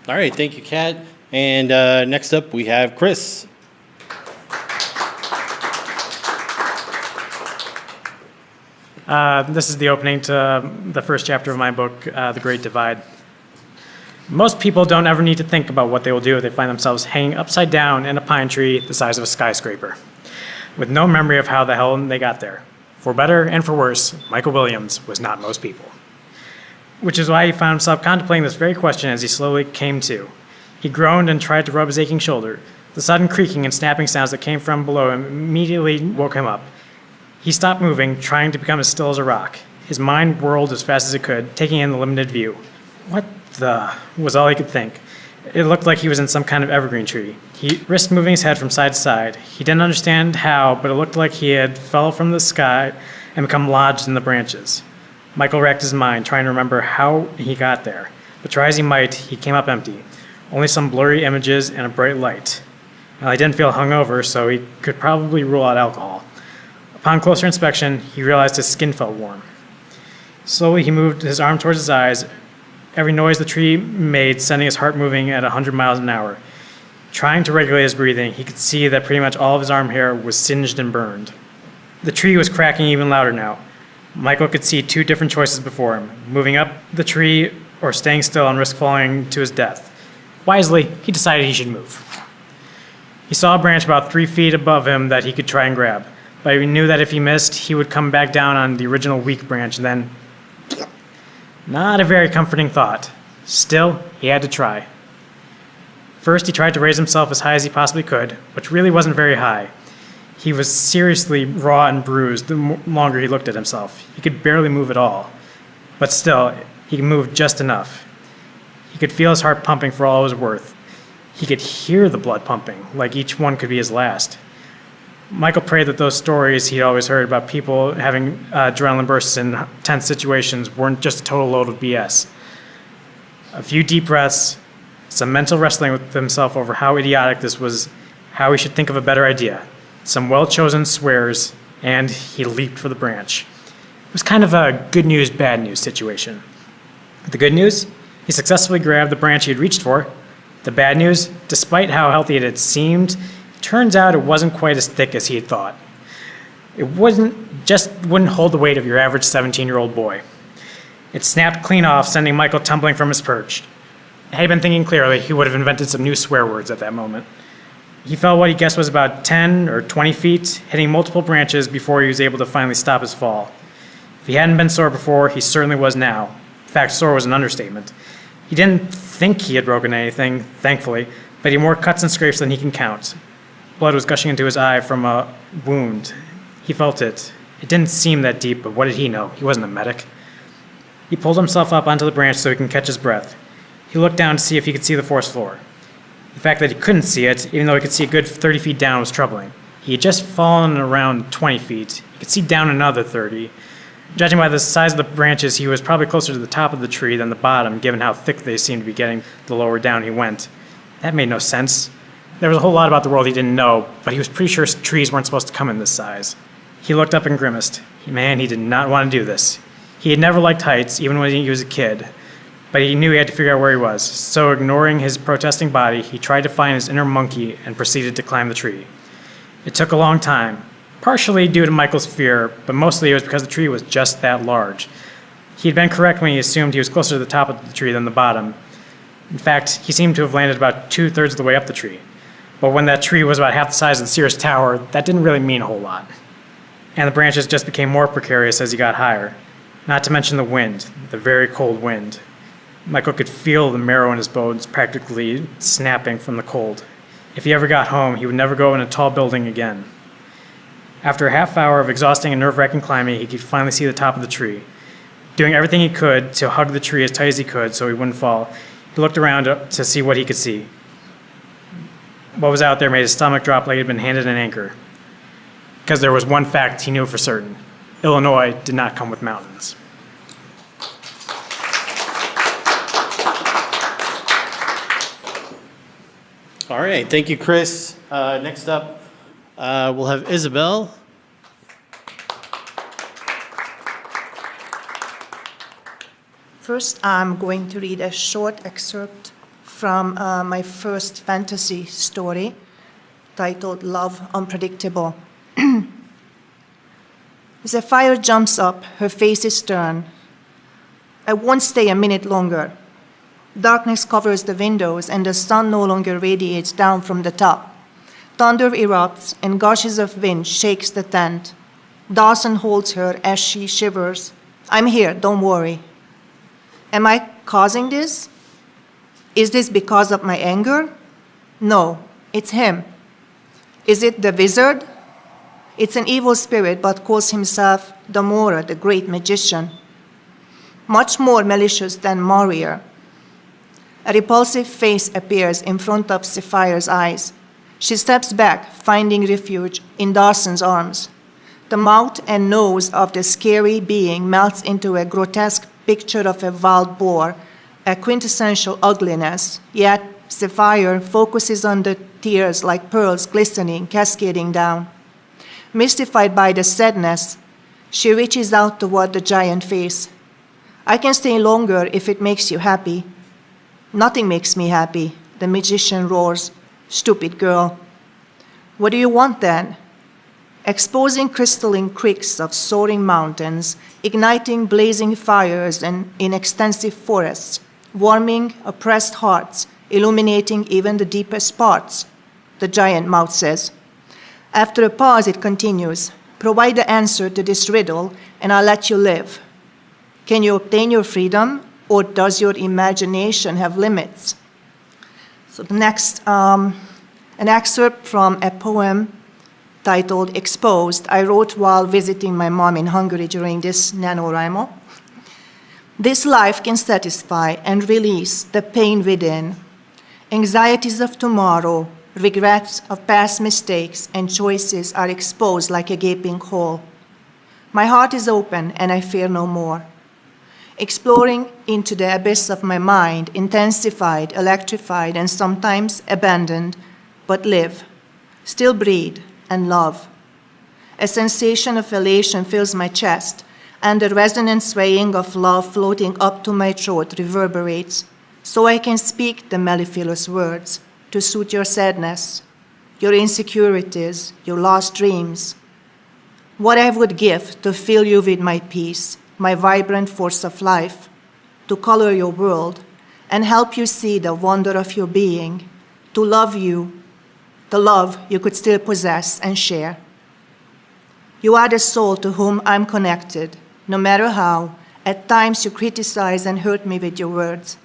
All right, thank you, Kat. And next up, we have Chris. This is the opening to the first chapter of my book, The Great Divide. Most people don't ever need to think about what they will do if they find themselves hanging upside down in a pine tree the size of a skyscraper, with no memory of how the hell they got there. For better and for worse, Michael Williams was not most people. Which is why he found himself contemplating this very question as he slowly came to. He groaned and tried to rub his aching shoulder. The sudden creaking and snapping sounds that came from below him immediately woke him up. He stopped moving, trying to become as still as a rock. His mind whirled as fast as it could, taking in the limited view. What the was all he could think. It looked like he was in some kind of evergreen tree. He risked moving his head from side to side. He didn't understand how, but it looked like he had fell from the sky and become lodged in the branches. Michael racked his mind, trying to remember how he got there. But try as he might, he came up empty. Only some blurry images and a bright light. Well, he didn't feel hungover, so he could probably rule out alcohol. Upon closer inspection, he realized his skin felt warm. Slowly, he moved his arm towards his eyes, every noise the tree made sending his heart moving at 100 miles an hour. Trying to regulate his breathing, he could see that pretty much all of his arm hair was singed and burned. The tree was cracking even louder now. Michael could see two different choices before him, moving up the tree or staying still and risk falling to his death. Wisely, he decided he should move. He saw a branch about 3 feet above him that he could try and grab, but he knew that if he missed, he would come back down on the original weak branch and then... Not a very comforting thought. Still, he had to try. First, he tried to raise himself as high as he possibly could, which really wasn't very high. He was seriously raw and bruised the longer he looked at himself. He could barely move at all. But still, he could move just enough. He could feel his heart pumping for all it was worth. He could hear the blood pumping, like each one could be his last. Michael prayed that those stories he'd always heard about people having adrenaline bursts in tense situations weren't just a total load of BS. A few deep breaths, some mental wrestling with himself over how idiotic this was, how he should think of a better idea, some well-chosen swears, and he leaped for the branch. It was kind of a good news, bad news situation. The good news? He successfully grabbed the branch he had reached for. The bad news? Despite how healthy it had seemed, turns out it wasn't quite as thick as he had thought. It wouldn't hold the weight of your average 17-year-old boy. It snapped clean off, sending Michael tumbling from his perch. Had he been thinking clearly, he would have invented some new swear words at that moment. He fell what he guessed was about 10 or 20 feet, hitting multiple branches before he was able to finally stop his fall. If he hadn't been sore before, he certainly was now. In fact, sore was an understatement. He didn't think he had broken anything, thankfully, but he had more cuts and scrapes than he can count. Blood was gushing into his eye from a wound. He felt it. It didn't seem that deep, but what did he know? He wasn't a medic. He pulled himself up onto the branch so he can catch his breath. He looked down to see if he could see the forest floor. The fact that he couldn't see it, even though he could see a good 30 feet down, was troubling. He had just fallen around 20 feet. He could see down another 30. Judging by the size of the branches, he was probably closer to the top of the tree than the bottom, given how thick they seemed to be getting the lower down he went. That made no sense. There was a whole lot about the world he didn't know, but he was pretty sure trees weren't supposed to come in this size. He looked up and grimaced. Man, he did not want to do this. He had never liked heights, even when he was a kid, but he knew he had to figure out where he was. So, ignoring his protesting body, he tried to find his inner monkey and proceeded to climb the tree. It took a long time, partially due to Michael's fear, but mostly it was because the tree was just that large. He had been correct when he assumed he was closer to the top of the tree than the bottom. In fact, he seemed to have landed about 2/3 of the way up the tree. But when that tree was about half the size of the Sears Tower, that didn't really mean a whole lot. And the branches just became more precarious as he got higher. Not to mention the wind, the very cold wind. Michael could feel the marrow in his bones practically snapping from the cold. If he ever got home, he would never go in a tall building again. After a half hour of exhausting and nerve-wracking climbing, he could finally see the top of the tree. Doing everything he could to hug the tree as tight as he could so he wouldn't fall, he looked around to see what he could see. What was out there made his stomach drop like he had been handed an anchor. Because there was one fact he knew for certain. Illinois did not come with mountains. All right, thank you, Chris. Next up, we'll have Izabelle. First, I'm going to read a short excerpt from my first fantasy story titled Love Unpredictable. Zephyr jumps up, her face is stern. I won't stay a minute longer. Darkness covers the windows and the sun no longer radiates down from the top. Thunder erupts and gushes of wind shakes the tent. Dawson holds her as she shivers. I'm here, don't worry. Am I causing this? Is this because of my anger? No, it's him. Is it the wizard? It's an evil spirit, but calls himself Damora, the great magician. Much more malicious than Muriel. A repulsive face appears in front of Zephyr's eyes. She steps back, finding refuge in Dawson's arms. The mouth and nose of the scary being melts into a grotesque picture of a wild boar, a quintessential ugliness, yet Zephyr focuses on the tears like pearls glistening, cascading down. Mystified by the sadness, she reaches out toward the giant face. I can stay longer if it makes you happy. Nothing makes me happy, the magician roars. Stupid girl. What do you want then? Exposing crystalline creeks of soaring mountains, igniting blazing fires in extensive forests, warming oppressed hearts, illuminating even the deepest parts, the giant mouth says. After a pause, it continues. Provide the answer to this riddle, and I'll let you live. Can you obtain your freedom, or does your imagination have limits? So the next, an excerpt from a poem titled Exposed, I wrote while visiting my mom in Hungary during this NaNoWriMo. This life can satisfy and release the pain within, anxieties of tomorrow, regrets of past mistakes and choices are exposed like a gaping hole. My heart is open and I fear no more. Exploring into the abyss of my mind, intensified, electrified, and sometimes abandoned, but live, still breathe, and love. A sensation of elation fills my chest, and the resonant swaying of love floating up to my throat reverberates, so I can speak the mellifluous words to suit your sadness, your insecurities, your lost dreams. What I would give to fill you with my peace, my vibrant force of life, to color your world and help you see the wonder of your being, to love you, the love you could still possess and share. You are the soul to whom I'm connected, no matter how, at times you criticize and hurt me with your words.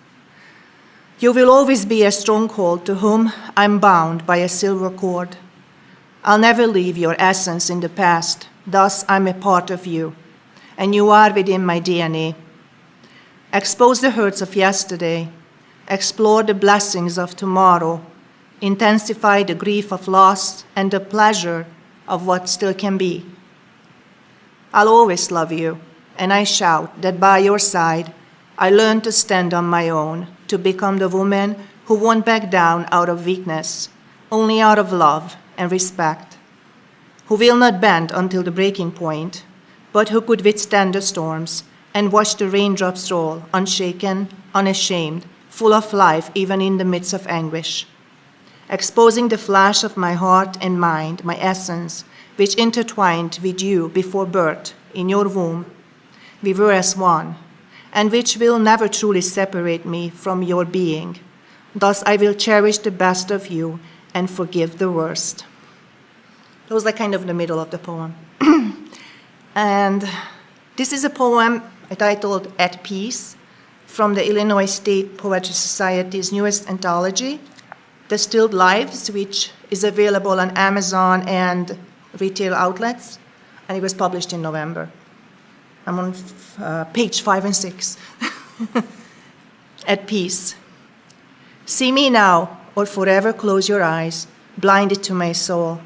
You will always be a stronghold to whom I'm bound by a silver cord. I'll never leave your essence in the past, thus I'm a part of you, and you are within my DNA. Expose the hurts of yesterday. Explore the blessings of tomorrow. Intensify the grief of loss and the pleasure of what still can be. I'll always love you, and I shout that by your side, I learned to stand on my own, to become the woman who won't back down out of weakness, only out of love and respect, who will not bend until the breaking point, but who could withstand the storms and watch the raindrops roll, unshaken, unashamed, full of life even in the midst of anguish. Exposing the flash of my heart and mind, my essence, which intertwined with you before birth in your womb. We were as one, and which will never truly separate me from your being. Thus I will cherish the best of you and forgive the worst. That was like kind of the middle of the poem. And this is a poem titled At Peace from the Illinois State Poetry Society's newest anthology, The Stilled Lives, which is available on Amazon and retail outlets, and it was published in November. I'm on page 5 and 6. At peace. See me now, or forever close your eyes, blinded to my soul.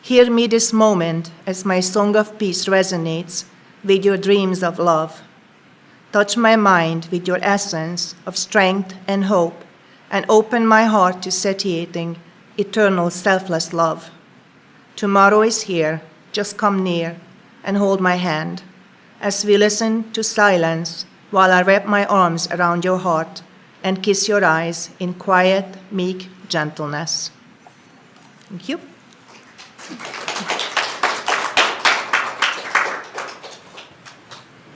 Hear me this moment as my song of peace resonates with your dreams of love. Touch my mind with your essence of strength and hope, and open my heart to satiating, eternal, selfless love. Tomorrow is here, just come near and hold my hand as we listen to silence while I wrap my arms around your heart and kiss your eyes in quiet, meek gentleness. Thank you.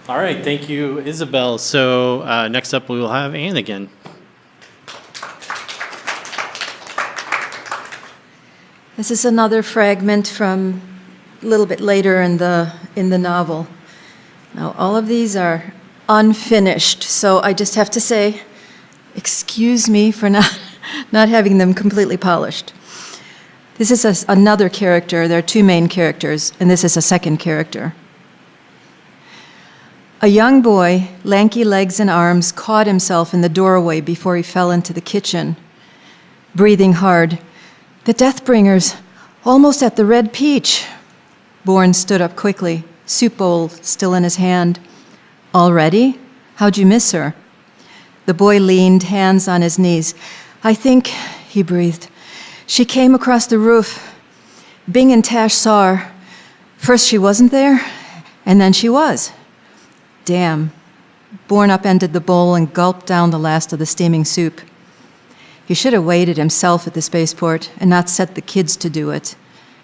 All right, thank you, Izabelle. So next up, we will have Anne again. This is another fragment from a little bit later in the novel. Now, all of these are unfinished, so I just have to say, excuse me for not having them completely polished. This is another character. There are two main characters, and this is a second character. A young boy, lanky legs and arms, caught himself in the doorway before he fell into the kitchen, breathing hard. The Deathbringers, almost at the Red Peach. Bourne stood up quickly, soup bowl still in his hand. Already? How'd you miss her? The boy leaned, hands on his knees. I think, he breathed, she came across the roof. Bing and Tash saw her. First she wasn't there, and then she was. Damn. Bourne upended the bowl and gulped down the last of the steaming soup. He should have waited himself at the spaceport and not set the kids to do it.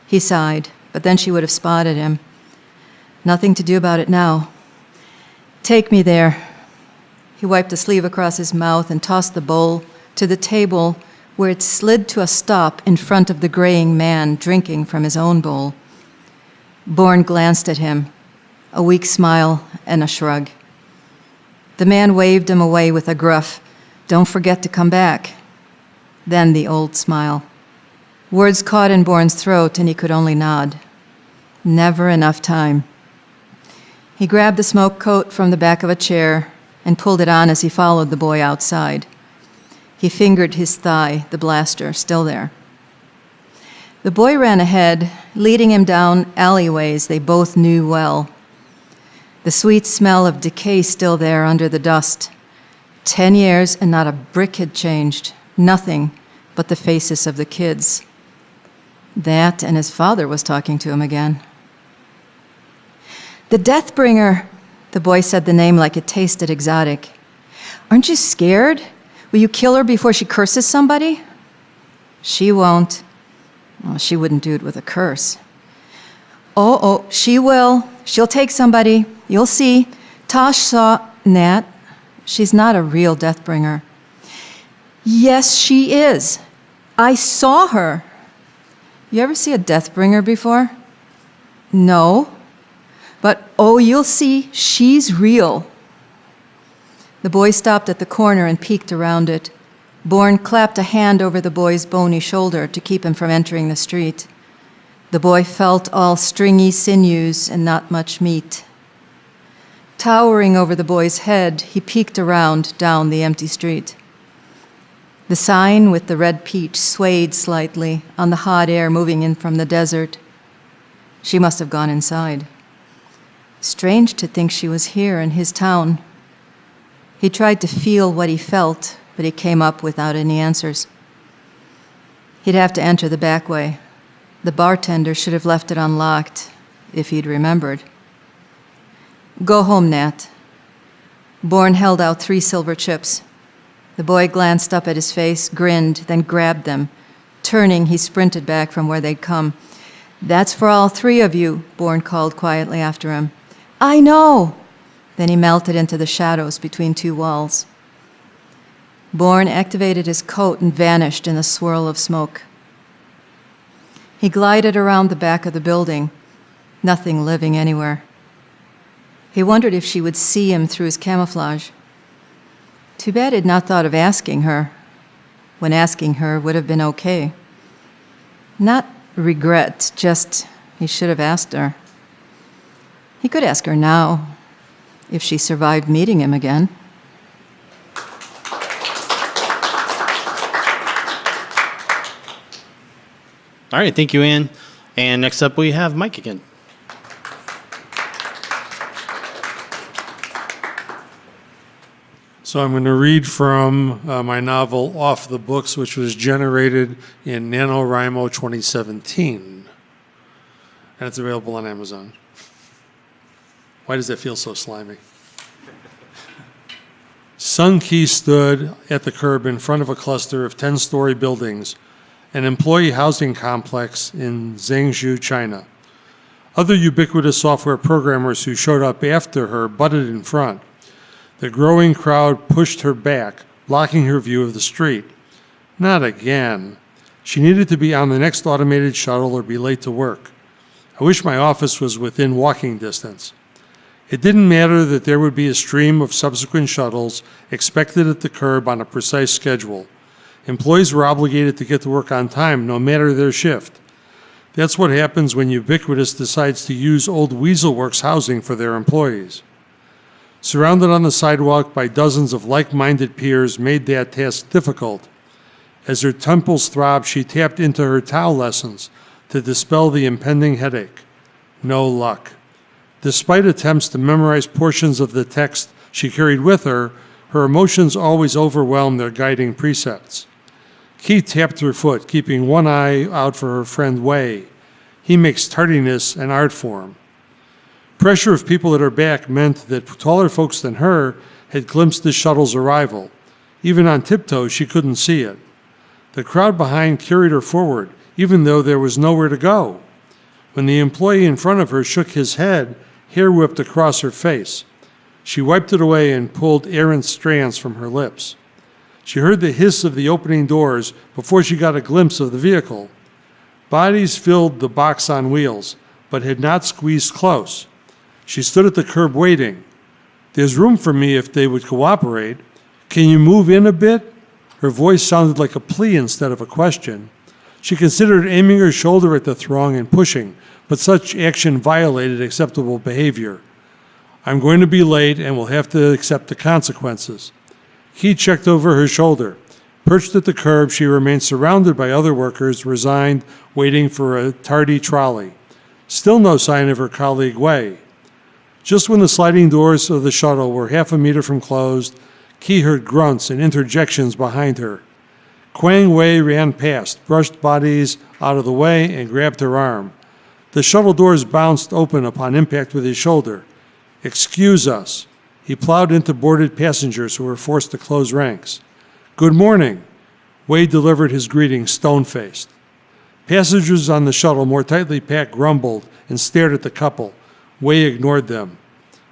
He sighed, but then she would have spotted him. Nothing to do about it now. Take me there. He wiped a sleeve across his mouth and tossed the bowl to the table where it slid to a stop in front of the graying man drinking from his own bowl. Bourne glanced at him, a weak smile and a shrug. The man waved him away with a gruff, "Don't forget to come back." Then the old smile. Words caught in Bourne's throat, and he could only nod. Never enough time. He grabbed the smoke coat from the back of a chair and pulled it on as he followed the boy outside. He fingered his thigh, the blaster still there. The boy ran ahead, leading him down alleyways they both knew well. The sweet smell of decay still there under the dust. 10 years and not a brick had changed. Nothing but the faces of the kids. That and his father was talking to him again. The Deathbringer, the boy said the name like it tasted exotic. Aren't you scared? Will you kill her before she curses somebody? She won't. Well, she wouldn't do it with a curse. Oh, she will. She'll take somebody. You'll see. Tosh saw Nat. She's not a real Deathbringer. Yes, she is. I saw her. You ever see a Deathbringer before? No. But, oh, you'll see, she's real. The boy stopped at the corner and peeked around it. Bourne clapped a hand over the boy's bony shoulder to keep him from entering the street. The boy felt all stringy sinews and not much meat. Towering over the boy's head, he peeked around down the empty street. The sign with the red peach swayed slightly on the hot air moving in from the desert. She must have gone inside. Strange to think she was here in his town. He tried to feel what he felt, but he came up without any answers. He'd have to enter the back way. The bartender should have left it unlocked, if he'd remembered. Go home, Nat. Bourne held out 3 silver chips. The boy glanced up at his face, grinned, then grabbed them. Turning, he sprinted back from where they'd come. That's for all 3 of you, Bourne called quietly after him. I know! Then he melted into the shadows between 2 walls. Bourne activated his coat and vanished in a swirl of smoke. He glided around the back of the building, nothing living anywhere. He wondered if she would see him through his camouflage. Too bad he'd not thought of asking her, when asking her would have been okay. Not regret, just he should have asked her. He could ask her now, if she survived meeting him again. All right, thank you, Anne. And next up, we have Mike again. So I'm going to read from my novel Off the Books, which was generated in NaNoWriMo 2017. And it's available on Amazon. Why does that feel so slimy? Sun Ki stood at the curb in front of a cluster of 10-story buildings, an employee housing complex in Zhengzhou, China. Other ubiquitous software programmers who showed up after her butted in front. The growing crowd pushed her back, blocking her view of the street. Not again. She needed to be on the next automated shuttle or be late to work. I wish my office was within walking distance. It didn't matter that there would be a stream of subsequent shuttles expected at the curb on a precise schedule. Employees were obligated to get to work on time, no matter their shift. That's what happens when Ubiquitous decides to use old Weaselworks housing for their employees. Surrounded on the sidewalk by dozens of like-minded peers made that task difficult. As her temples throbbed, she tapped into her Tao lessons to dispel the impending headache. No luck. Despite attempts to memorize portions of the text she carried with her, her emotions always overwhelmed their guiding precepts. Ki tapped her foot, keeping one eye out for her friend Wei. He makes tardiness an art form. Pressure of people at her back meant that taller folks than her had glimpsed the shuttle's arrival. Even on tiptoe, she couldn't see it. The crowd behind carried her forward, even though there was nowhere to go. When the employee in front of her shook his head, hair whipped across her face. She wiped it away and pulled errant strands from her lips. She heard the hiss of the opening doors before she got a glimpse of the vehicle. Bodies filled the box on wheels, but had not squeezed close. She stood at the curb waiting. There's room for me if they would cooperate. Can you move in a bit? Her voice sounded like a plea instead of a question. She considered aiming her shoulder at the throng and pushing, but such action violated acceptable behavior. I'm going to be late and will have to accept the consequences. Ki checked over her shoulder. Perched at the curb, she remained surrounded by other workers, resigned, waiting for a tardy trolley. Still no sign of her colleague Wei. Just when the sliding doors of the shuttle were half a meter from closed, Ki heard grunts and interjections behind her. Quang Wei ran past, brushed bodies out of the way, and grabbed her arm. The shuttle doors bounced open upon impact with his shoulder. Excuse us. He plowed into boarded passengers who were forced to close ranks. Good morning. Wei delivered his greeting stone-faced. Passengers on the shuttle, more tightly packed, grumbled and stared at the couple. Wei ignored them.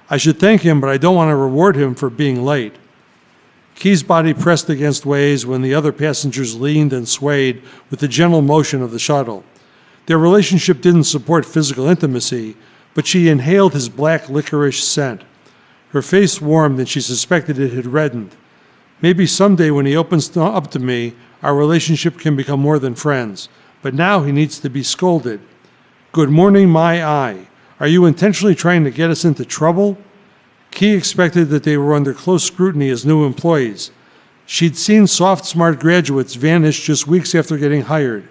I should thank him, but I don't want to reward him for being late. Ki's body pressed against Wei's when the other passengers leaned and swayed with the gentle motion of the shuttle. Their relationship didn't support physical intimacy, but she inhaled his black licorice scent. Her face warmed and she suspected it had reddened. Maybe someday when he opens up to me, our relationship can become more than friends. But now he needs to be scolded. Good morning, my eye. Are you intentionally trying to get us into trouble? Key expected that they were under close scrutiny as new employees. She'd seen soft, smart graduates vanish just weeks after getting hired.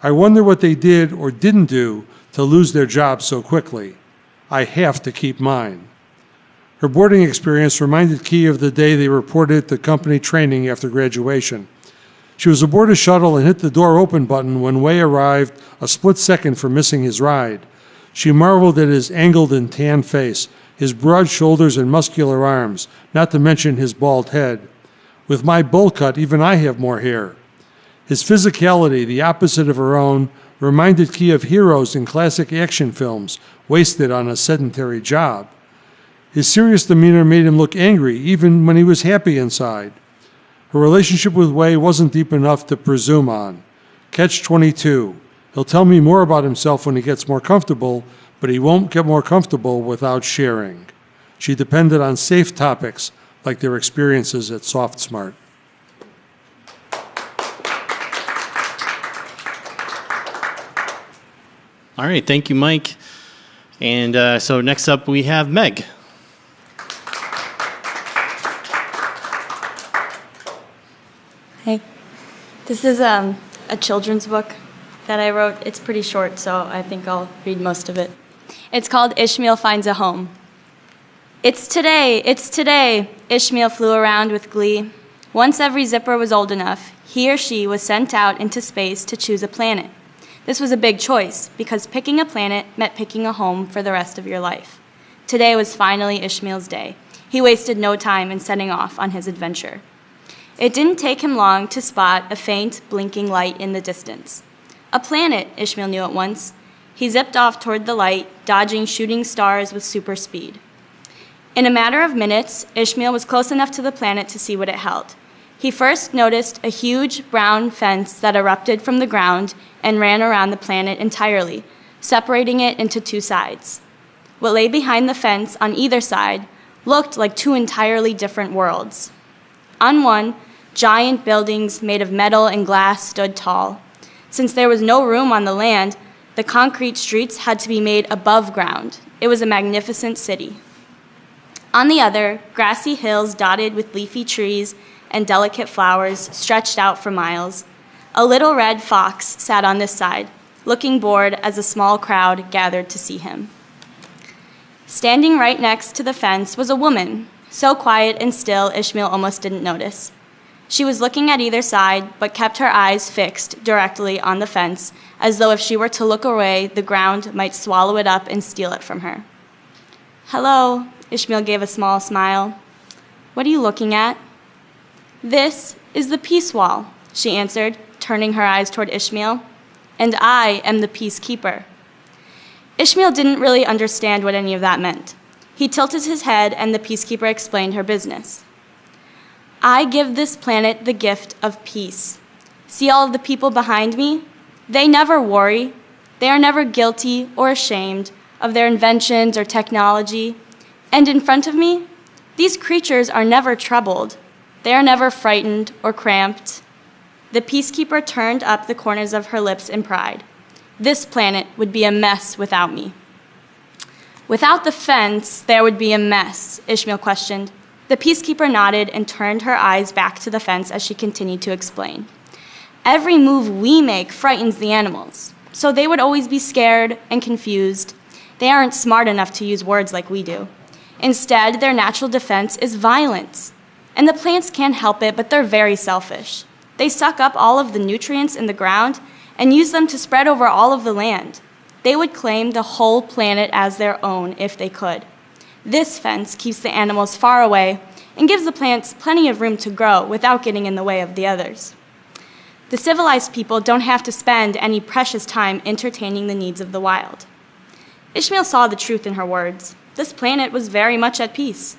I wonder what they did or didn't do to lose their jobs so quickly. I have to keep mine. Her boarding experience reminded Key of the day they reported to company training after graduation. She was aboard a shuttle and hit the door open button when Wei arrived a split second for missing his ride. She marveled at his angled and tan face, his broad shoulders and muscular arms, not to mention his bald head. With my bowl cut, even I have more hair. His physicality, the opposite of her own, reminded Key of heroes in classic action films, wasted on a sedentary job. His serious demeanor made him look angry, even when he was happy inside. Her relationship with Wei wasn't deep enough to presume on. Catch-22. He'll tell me more about himself when he gets more comfortable, but he won't get more comfortable without sharing. She depended on safe topics, like their experiences at SoftSmart. All right, thank you, Mike. And so next up we have Meg. Hey, this is a children's book that I wrote. It's pretty short, so I think I'll read most of it. It's called Ishmael Finds a Home. It's today, Ishmael flew around with glee. Once every zipper was old enough, he or she was sent out into space to choose a planet. This was a big choice, because picking a planet meant picking a home for the rest of your life. Today was finally Ishmael's day. He wasted no time in setting off on his adventure. It didn't take him long to spot a faint, blinking light in the distance. A planet, Ishmael knew at once. He zipped off toward the light, dodging shooting stars with super speed. In a matter of minutes, Ishmael was close enough to the planet to see what it held. He first noticed a huge brown fence that erupted from the ground and ran around the planet entirely, separating it into two sides. What lay behind the fence on either side looked like two entirely different worlds. On one, giant buildings made of metal and glass stood tall. Since there was no room on the land, the concrete streets had to be made above ground. It was a magnificent city. On the other, grassy hills dotted with leafy trees and delicate flowers stretched out for miles. A little red fox sat on this side, looking bored as a small crowd gathered to see him. Standing right next to the fence was a woman, so quiet and still Ishmael almost didn't notice. She was looking at either side, but kept her eyes fixed directly on the fence, as though if she were to look away, the ground might swallow it up and steal it from her. "Hello," Ishmael gave a small smile. "What are you looking at?" "This is the peace wall," she answered, turning her eyes toward Ishmael. "And I am the peacekeeper." Ishmael didn't really understand what any of that meant. He tilted his head, and the peacekeeper explained her business. "I give this planet the gift of peace. See all of the people behind me? They never worry. They are never guilty or ashamed of their inventions or technology. And in front of me, these creatures are never troubled. They are never frightened or cramped." The peacekeeper turned up the corners of her lips in pride. "This planet would be a mess without me." "Without the fence, there would be a mess," Ishmael questioned. The peacekeeper nodded and turned her eyes back to the fence as she continued to explain. "Every move we make frightens the animals, so they would always be scared and confused. They aren't smart enough to use words like we do. Instead, their natural defense is violence. And the plants can't help it, but they're very selfish. They suck up all of the nutrients in the ground and use them to spread over all of the land. They would claim the whole planet as their own if they could. This fence keeps the animals far away and gives the plants plenty of room to grow without getting in the way of the others. The civilized people don't have to spend any precious time entertaining the needs of the wild." Ishmael saw the truth in her words. This planet was very much at peace.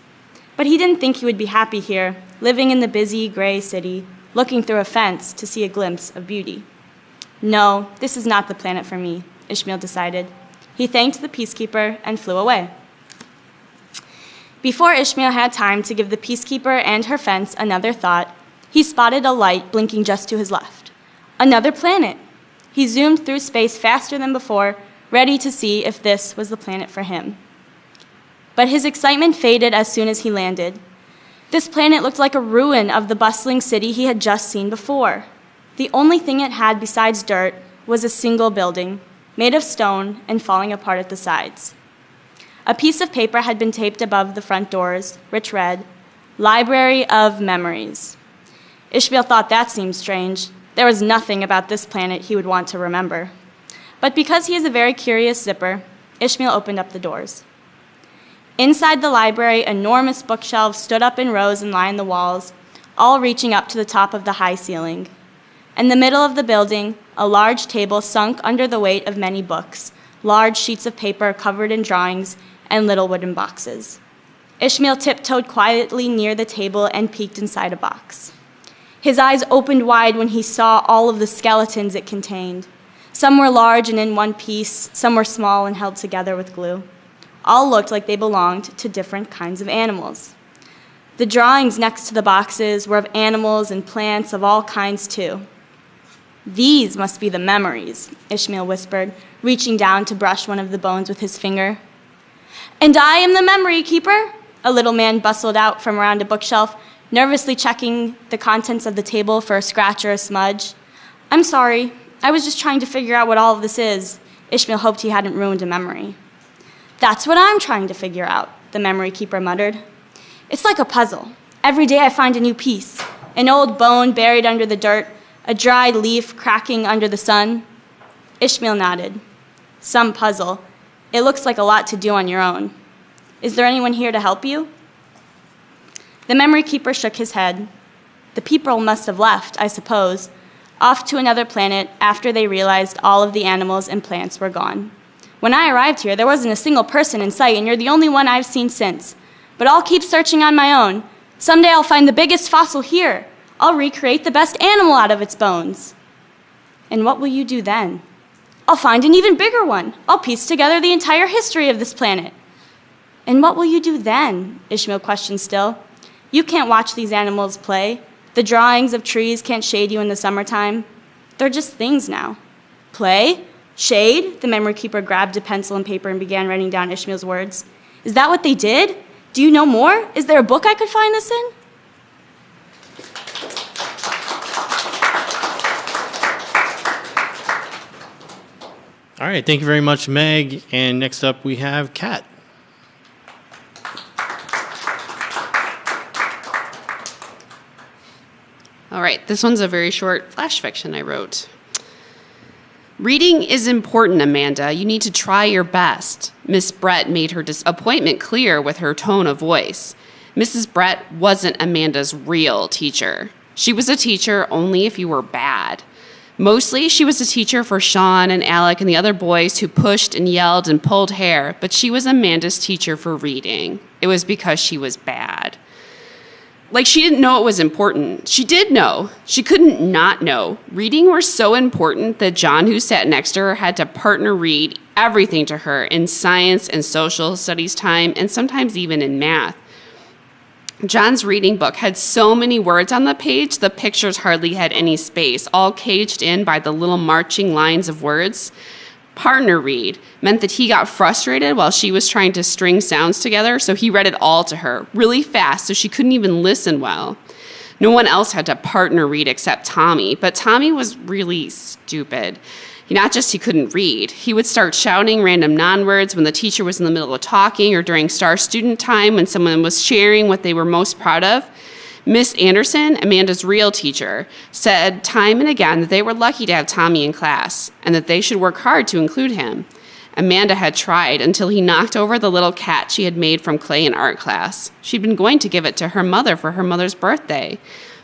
But he didn't think he would be happy here, living in the busy, gray city, looking through a fence to see a glimpse of beauty. "No, this is not the planet for me," Ishmael decided. He thanked the peacekeeper and flew away. Before Ishmael had time to give the peacekeeper and her fence another thought, he spotted a light blinking just to his left. Another planet! He zoomed through space faster than before, ready to see if this was the planet for him. But his excitement faded as soon as he landed. This planet looked like a ruin of the bustling city he had just seen before. The only thing it had besides dirt was a single building, made of stone and falling apart at the sides. A piece of paper had been taped above the front doors, which read, "Library of Memories." Ishael thought that seemed strange. There was nothing about this planet he would want to remember. But because he is a very curious zipper, Ishael opened up the doors. Inside the library, enormous bookshelves stood up in rows and lined the walls, all reaching up to the top of the high ceiling. In the middle of the building, a large table sunk under the weight of many books, large sheets of paper covered in drawings, and little wooden boxes. Ishael tiptoed quietly near the table and peeked inside a box. His eyes opened wide when he saw all of the skeletons it contained. Some were large and in one piece, some were small and held together with glue. All looked like they belonged to different kinds of animals. The drawings next to the boxes were of animals and plants of all kinds too. "These must be the memories," Ishael whispered, reaching down to brush one of the bones with his finger. "And I am the memory keeper," a little man bustled out from around a bookshelf, nervously checking the contents of the table for a scratch or a smudge. "I'm sorry, I was just trying to figure out what all of this is." Ishael hoped he hadn't ruined a memory. "That's what I'm trying to figure out," the memory keeper muttered. "It's like a puzzle. Every day I find a new piece. An old bone buried under the dirt, a dried leaf cracking under the sun." Ishael nodded. "Some puzzle. It looks like a lot to do on your own. Is there anyone here to help you?" The memory keeper shook his head. "The people must have left, I suppose, off to another planet after they realized all of the animals and plants were gone. When I arrived here, there wasn't a single person in sight, and you're the only one I've seen since. But I'll keep searching on my own. Someday I'll find the biggest fossil here. I'll recreate the best animal out of its bones." "And what will you do then?" "I'll find an even bigger one. I'll piece together the entire history of this planet." "And what will you do then?" Ishael questioned still. "You can't watch these animals play. The drawings of trees can't shade you in the summertime. They're just things now." "Play? Shade?" The memory keeper grabbed a pencil and paper and began writing down Ishael's words. "Is that what they did? Do you know more? Is there a book I could find this in?" All right, thank you very much, Meg. And next up, we have Kat. All right, this one's a very short flash fiction I wrote. "Reading is important, Amanda. You need to try your best." Miss Brett made her disappointment clear with her tone of voice. Mrs. Brett wasn't Amanda's real teacher. She was a teacher only if you were bad. Mostly, she was a teacher for Sean and Alec and the other boys who pushed and yelled and pulled hair, but she was Amanda's teacher for reading. It was because she was bad. Like, she didn't know it was important. She did know. She couldn't not know. Reading was so important that John, who sat next to her, had to partner read everything to her in science and social studies time, and sometimes even in math. John's reading book had so many words on the page, the pictures hardly had any space, all caged in by the little marching lines of words. Partner read meant that he got frustrated while she was trying to string sounds together, so he read it all to her really fast so she couldn't even listen well. No one else had to partner read except Tommy, but Tommy was really stupid. Not just he couldn't read, he would start shouting random non-words when the teacher was in the middle of talking or during star student time when someone was sharing what they were most proud of. Miss Andersen, Amanda's real teacher, said time and again that they were lucky to have Tommy in class and that they should work hard to include him. Amanda had tried until he knocked over the little cat she had made from clay in art class. She'd been going to give it to her mother for her mother's birthday.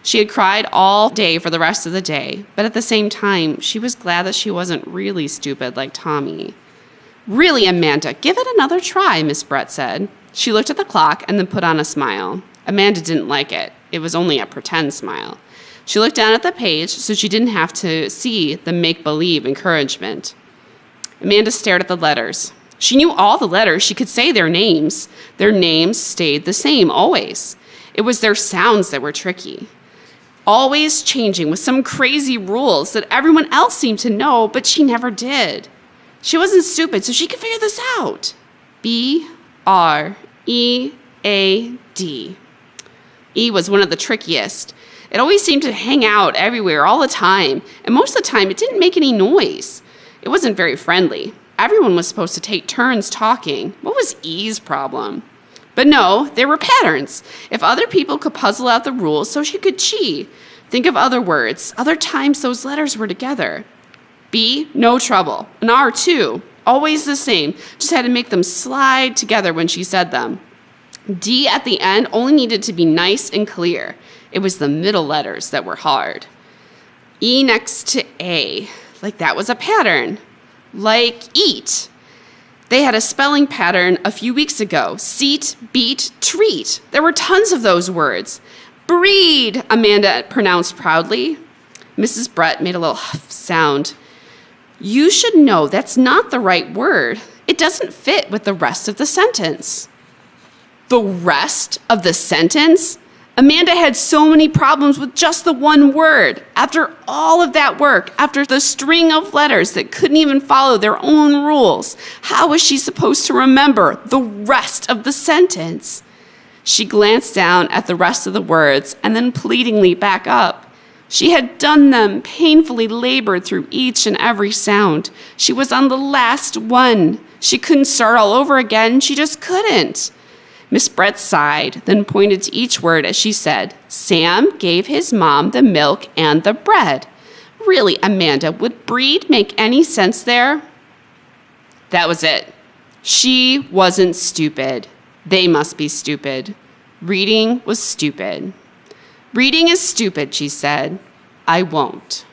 She had cried all day for the rest of the day, but at the same time, she was glad that she wasn't really stupid like Tommy. "Really, Amanda, give it another try," Miss Brett said. She looked at the clock and then put on a smile. Amanda didn't like it. It was only a pretend smile. She looked down at the page so she didn't have to see the make-believe encouragement. Amanda stared at the letters. She knew all the letters. She could say their names. Their names stayed the same, always. It was their sounds that were tricky. Always changing with some crazy rules that everyone else seemed to know, but she never did. She wasn't stupid, so she could figure this out. B-R-A-N. E-A-D. E was one of the trickiest. It always seemed to hang out everywhere all the time, and most of the time it didn't make any noise. It wasn't very friendly. Everyone was supposed to take turns talking. What was E's problem? But no, there were patterns. If other people could puzzle out the rules, so she could she. Think of other words, other times those letters were together. B, no trouble. An R, too. Always the same. Just had to make them slide together when she said them. D at the end only needed to be nice and clear. It was the middle letters that were hard. E next to A. Like that was a pattern. Like eat. They had a spelling pattern a few weeks ago. Seat, beat, treat. There were tons of those words. Breed, Amanda pronounced proudly. Mrs. Brett made a little huff sound. You should know that's not the right word. It doesn't fit with the rest of the sentence. The rest of the sentence? Amanda had so many problems with just the one word. After all of that work, after the string of letters that couldn't even follow their own rules, how was she supposed to remember the rest of the sentence? She glanced down at the rest of the words and then pleadingly back up. She had done them, painfully labored through each and every sound. She was on the last one. She couldn't start all over again. She just couldn't. Miss Brett sighed, then pointed to each word as she said, Sam gave his mom the milk and the bread. Really, Amanda, would breed make any sense there? That was it. She wasn't stupid. They must be stupid. Reading was stupid. Reading is stupid, she said. I won't.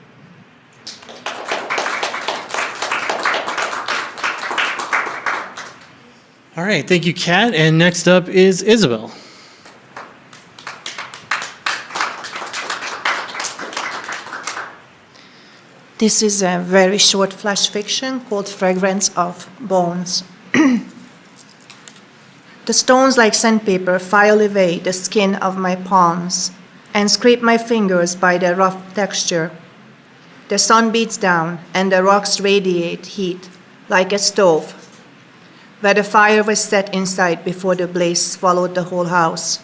All right, thank you, Kat. And next up is Izabelle. This is a very short flash fiction called Fragments of Bones. The stones like sandpaper file away the skin of my palms and scrape my fingers by their rough texture. The sun beats down and the rocks radiate heat like a stove, where the fire was set inside before the blaze swallowed the whole house.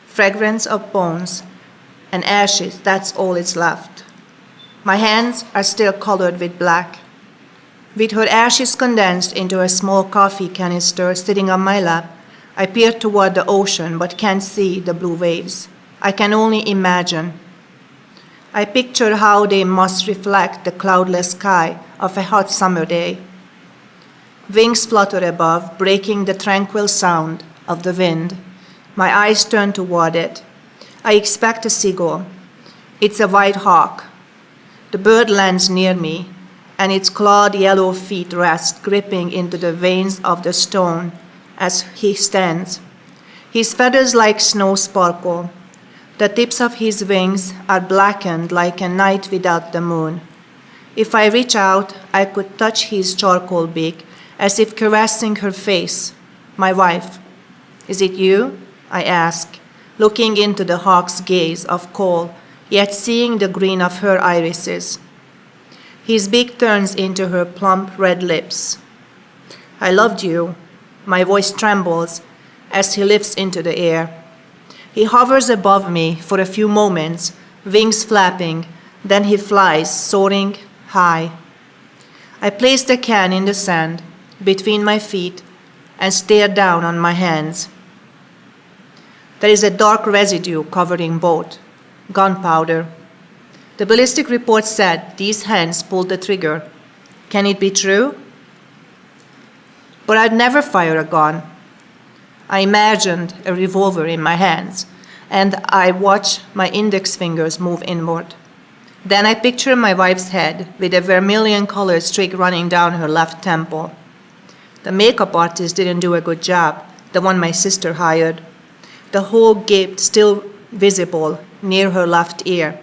Fragrance of bones and ashes, that's all is left. My hands are still colored with black. With her ashes condensed into a small coffee canister sitting on my lap, I peer toward the ocean but can't see the blue waves. I can only imagine. I picture how they must reflect the cloudless sky of a hot summer day. Wings flutter above, breaking the tranquil sound of the wind. My eyes turn toward it. I expect a seagull. It's a white hawk. The bird lands near me, and its clawed yellow feet rest, gripping into the veins of the stone as he stands. His feathers like snow sparkle. The tips of his wings are blackened like a night without the moon. If I reach out, I could touch his charcoal beak, as if caressing her face. My wife. Is it you? I ask, looking into the hawk's gaze of coal, yet seeing the green of her irises. His beak turns into her plump red lips. I loved you. My voice trembles as he lifts into the air. He hovers above me for a few moments, wings flapping, then he flies, soaring high. I place the can in the sand between my feet and stare down on my hands. There is a dark residue covering both, gunpowder. The ballistic report said these hands pulled the trigger. Can it be true? But I'd never fire a gun. I imagined a revolver in my hands, and I watch my index fingers move inward. Then I picture my wife's head with a vermilion-colored streak running down her left temple. The makeup artist didn't do a good job, the one my sister hired. The hole gaped, still visible, near her left ear.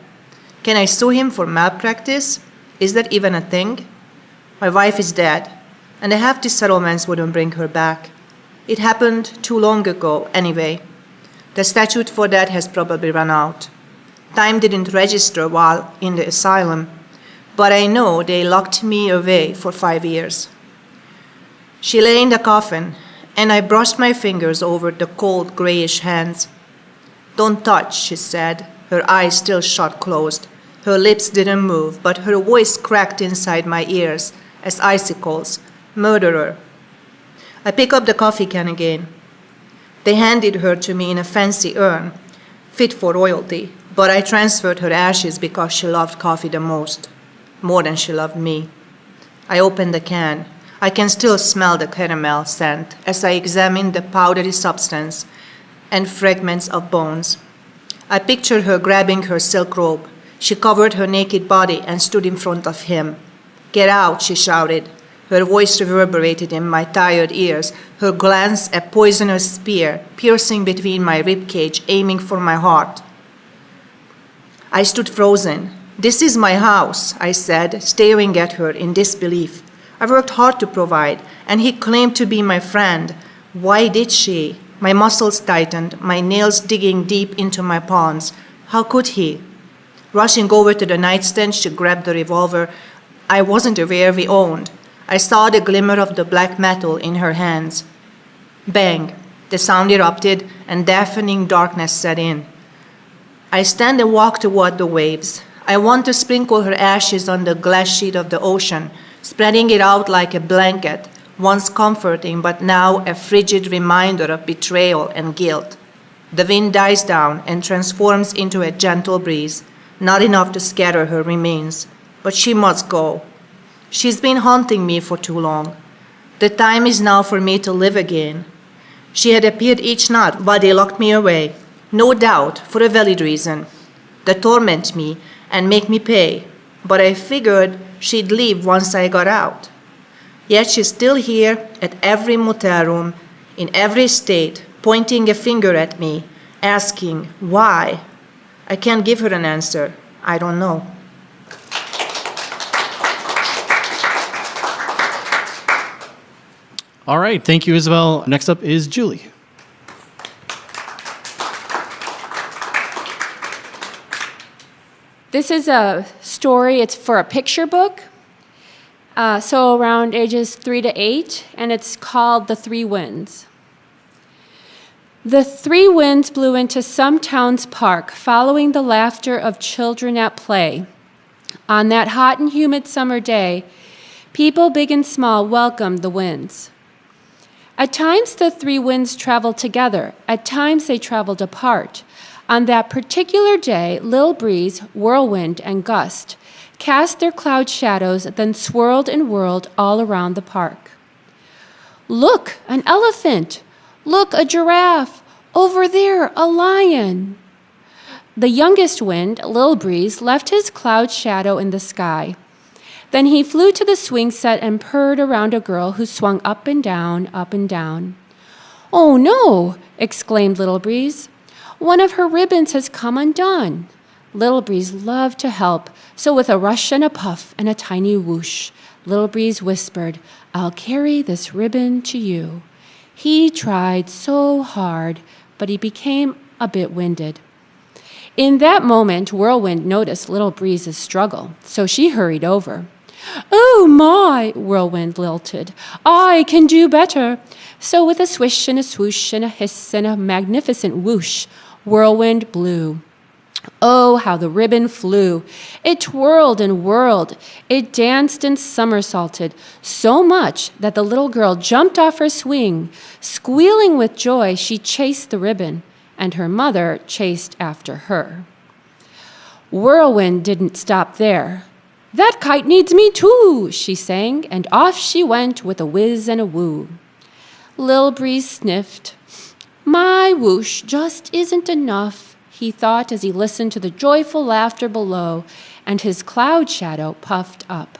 Can I sue him for malpractice? Is that even a thing? My wife is dead, and a hefty settlements wouldn't bring her back. It happened too long ago, anyway. The statute for that has probably run out. Time didn't register while in the asylum, but I know they locked me away for 5 years. She lay in the coffin, and I brushed my fingers over the cold, grayish hands. "Don't touch," she said, her eyes still shut closed. Her lips didn't move, but her voice cracked inside my ears as icicles. "Murderer." I pick up the coffee can again. They handed her to me in a fancy urn, fit for royalty, but I transferred her ashes because she loved coffee the most, more than she loved me. I opened the can. I can still smell the caramel scent as I examine the powdery substance and fragments of bones. I pictured her grabbing her silk robe. She covered her naked body and stood in front of him. "Get out," she shouted. Her voice reverberated in my tired ears, her glance a poisonous spear, piercing between my ribcage, aiming for my heart. I stood frozen. "This is my house," I said, staring at her in disbelief. I worked hard to provide, and he claimed to be my friend. Why did she? My muscles tightened, my nails digging deep into my palms. How could he? Rushing over to the nightstand, she grabbed the revolver I wasn't aware we owned. I saw the glimmer of the black metal in her hands. Bang! The sound erupted, and deafening darkness set in. I stand and walk toward the waves. I want to sprinkle her ashes on the glass sheet of the ocean, spreading it out like a blanket, once comforting but now a frigid reminder of betrayal and guilt. The wind dies down and transforms into a gentle breeze, not enough to scatter her remains. But she must go. She's been haunting me for too long. The time is now for me to live again. She had appeared each night while they locked me away, no doubt for a valid reason, to torment me and make me pay. But I figured she'd leave once I got out. Yet she's still here at every motel room, in every state, pointing a finger at me, asking why. I can't give her an answer. I don't know. All right, thank you, Izabelle. Next up is Julie. This is a story, it's for a picture book, so around ages 3 to 8, and it's called The Three Winds. The three winds blew into some town's park, following the laughter of children at play. On that hot and humid summer day, people big and small welcomed the winds. At times the three winds traveled together, at times they traveled apart. On that particular day, Lil Breeze, Whirlwind, and Gust cast their cloud shadows, then swirled and whirled all around the park. "Look, an elephant! Look, a giraffe! Over there, a lion!" The youngest wind, Lil Breeze, left his cloud shadow in the sky. Then he flew to the swing set and purred around a girl who swung up and down, up and down. "Oh no!" exclaimed Little Breeze. "One of her ribbons has come undone." Little Breeze loved to help, so with a rush and a puff and a tiny whoosh, Little Breeze whispered, "I'll carry this ribbon to you." He tried so hard, but he became a bit winded. In that moment, Whirlwind noticed Little Breeze's struggle, so she hurried over. "Oh my," Whirlwind lilted, "I can do better." So with a swish and a swoosh and a hiss and a magnificent whoosh, Whirlwind blew. Oh, how the ribbon flew. It twirled and whirled. It danced and somersaulted, so much that the little girl jumped off her swing. Squealing with joy, she chased the ribbon, and her mother chased after her. Whirlwind didn't stop there. "That kite needs me too," she sang, and off she went with a whiz and a woo. Lil Breeze sniffed. "My whoosh just isn't enough," he thought as he listened to the joyful laughter below, and his cloud shadow puffed up.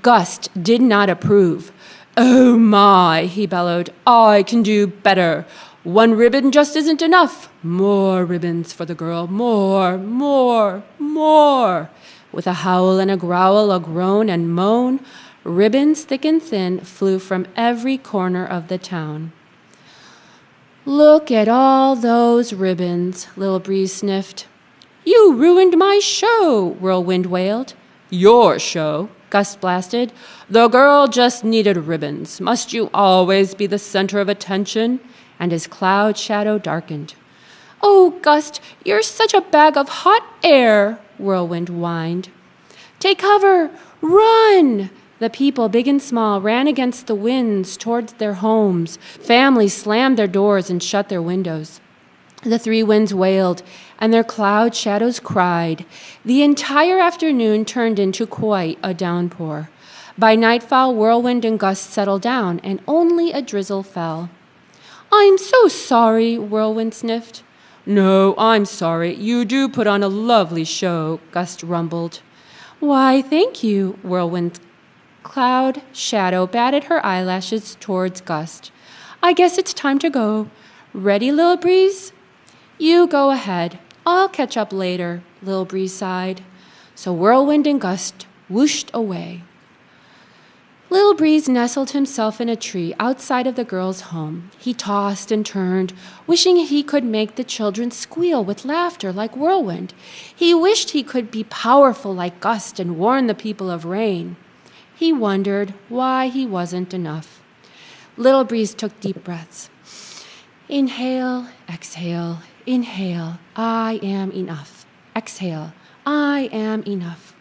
Gust did not approve. "Oh my," he bellowed, "I can do better. One ribbon just isn't enough. More ribbons for the girl, more, more, more." With a howl and a growl, a groan and moan, ribbons thick and thin flew from every corner of the town. "Look at all those ribbons," Lil Breeze sniffed. "You ruined my show," Whirlwind wailed. Your show, Gust blasted. The girl just needed ribbons. Must you always be the center of attention? And his cloud shadow darkened. Oh, Gust, you're such a bag of hot air, Whirlwind whined. Take cover! Run! The people, big and small, ran against the winds towards their homes. Families slammed their doors and shut their windows. The three winds wailed, and their cloud shadows cried. The entire afternoon turned into quite a downpour. By nightfall, Whirlwind and Gust settled down, and only a drizzle fell. I'm so sorry, Whirlwind sniffed. No, I'm sorry. You do put on a lovely show, Gust rumbled. Why, thank you, Whirlwind cloud shadow batted her eyelashes towards Gust. I guess it's time to go. Ready, Lil Breeze? You go ahead. I'll catch up later, Lil Breeze sighed. So Whirlwind and Gust whooshed away. Lil Breeze nestled himself in a tree outside of the girl's home. He tossed and turned, wishing he could make the children squeal with laughter like Whirlwind. He wished he could be powerful like Gust and warn the people of rain. He wondered why he wasn't enough. Lil Breeze took deep breaths. Inhale, exhale, inhale, I am enough. Exhale, I am enough.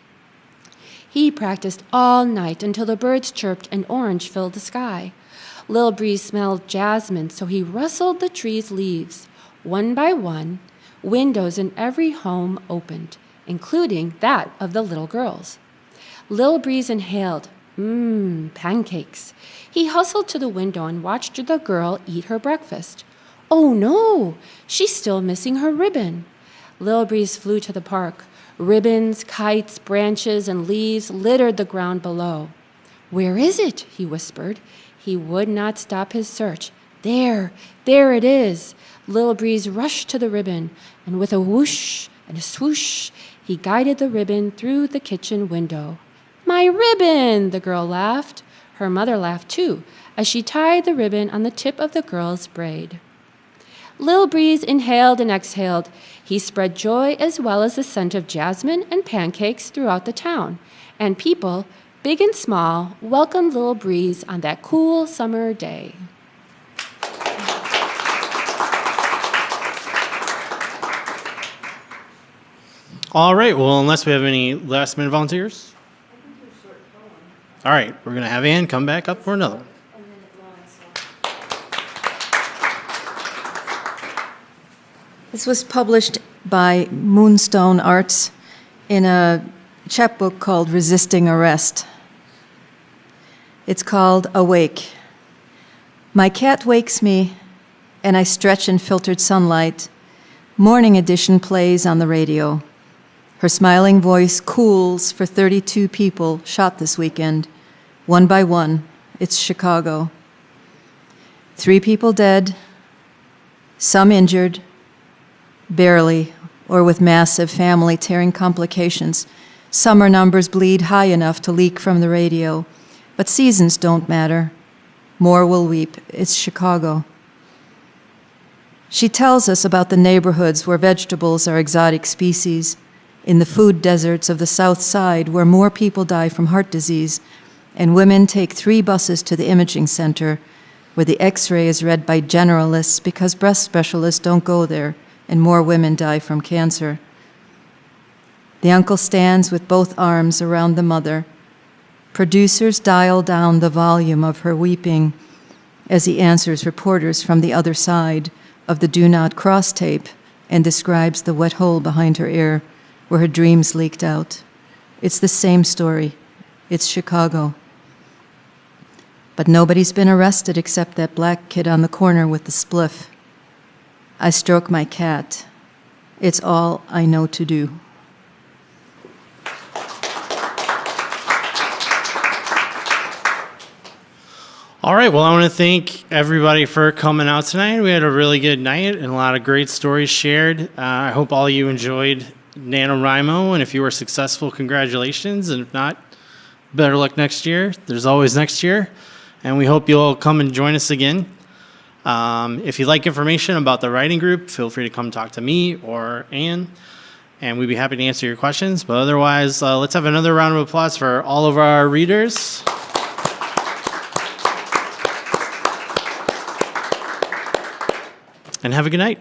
He practiced all night until the birds chirped and orange filled the sky. Lil Breeze smelled jasmine, so he rustled the tree's leaves. One by one, windows in every home opened, including that of the little girls. Lil Breeze inhaled. Pancakes. He hustled to the window and watched the girl eat her breakfast. Oh no, she's still missing her ribbon. Lil Breeze flew to the park. Ribbons, kites, branches, and leaves littered the ground below. Where is it? He whispered. He would not stop his search. There it is. Lil Breeze rushed to the ribbon, and with a whoosh and a swoosh, he guided the ribbon through the kitchen window. My ribbon, the girl laughed. Her mother laughed too, as she tied the ribbon on the tip of the girl's braid. Lil Breeze inhaled and exhaled. He spread joy as well as the scent of jasmine and pancakes throughout the town, and people, big and small, welcomed Lil Breeze on that cool summer day. All right, well, unless we have any last-minute volunteers. All right, we're going to have Ann come back up for another one. This was published by Moonstone Arts in a chapbook called Resisting Arrest. It's called Awake. My cat wakes me, and I stretch in filtered sunlight. Morning edition plays on the radio. Her smiling voice cools for 32 people shot this weekend. One by one, it's Chicago. 3 people dead, some injured, barely, or with massive family-tearing complications. Summer numbers bleed high enough to leak from the radio, but seasons don't matter. More will weep. It's Chicago. She tells us about the neighborhoods where vegetables are exotic species, in the food deserts of the South Side where more people die from heart disease, and women take 3 buses to the imaging center where the X-ray is read by generalists because breast specialists don't go there, and more women die from cancer. The uncle stands with both arms around the mother. Producers dial down the volume of her weeping as he answers reporters from the other side of the do not cross tape and describes the wet hole behind her ear where her dreams leaked out. It's the same story. It's Chicago. But nobody's been arrested except that black kid on the corner with the spliff. I stroke my cat. It's all I know to do. All right, well, I want to thank everybody for coming out tonight. We had a really good night and a lot of great stories shared. I hope all of you enjoyed NaNoWriMo, and if you were successful, congratulations, and if not, better luck next year. There's always next year, and we hope you'll come and join us again. If you'd like information about the writing group, feel free to come talk to me or Ann. and we'd be happy to answer your questions. But otherwise, let's have another round of applause for all of our readers. And have a good night.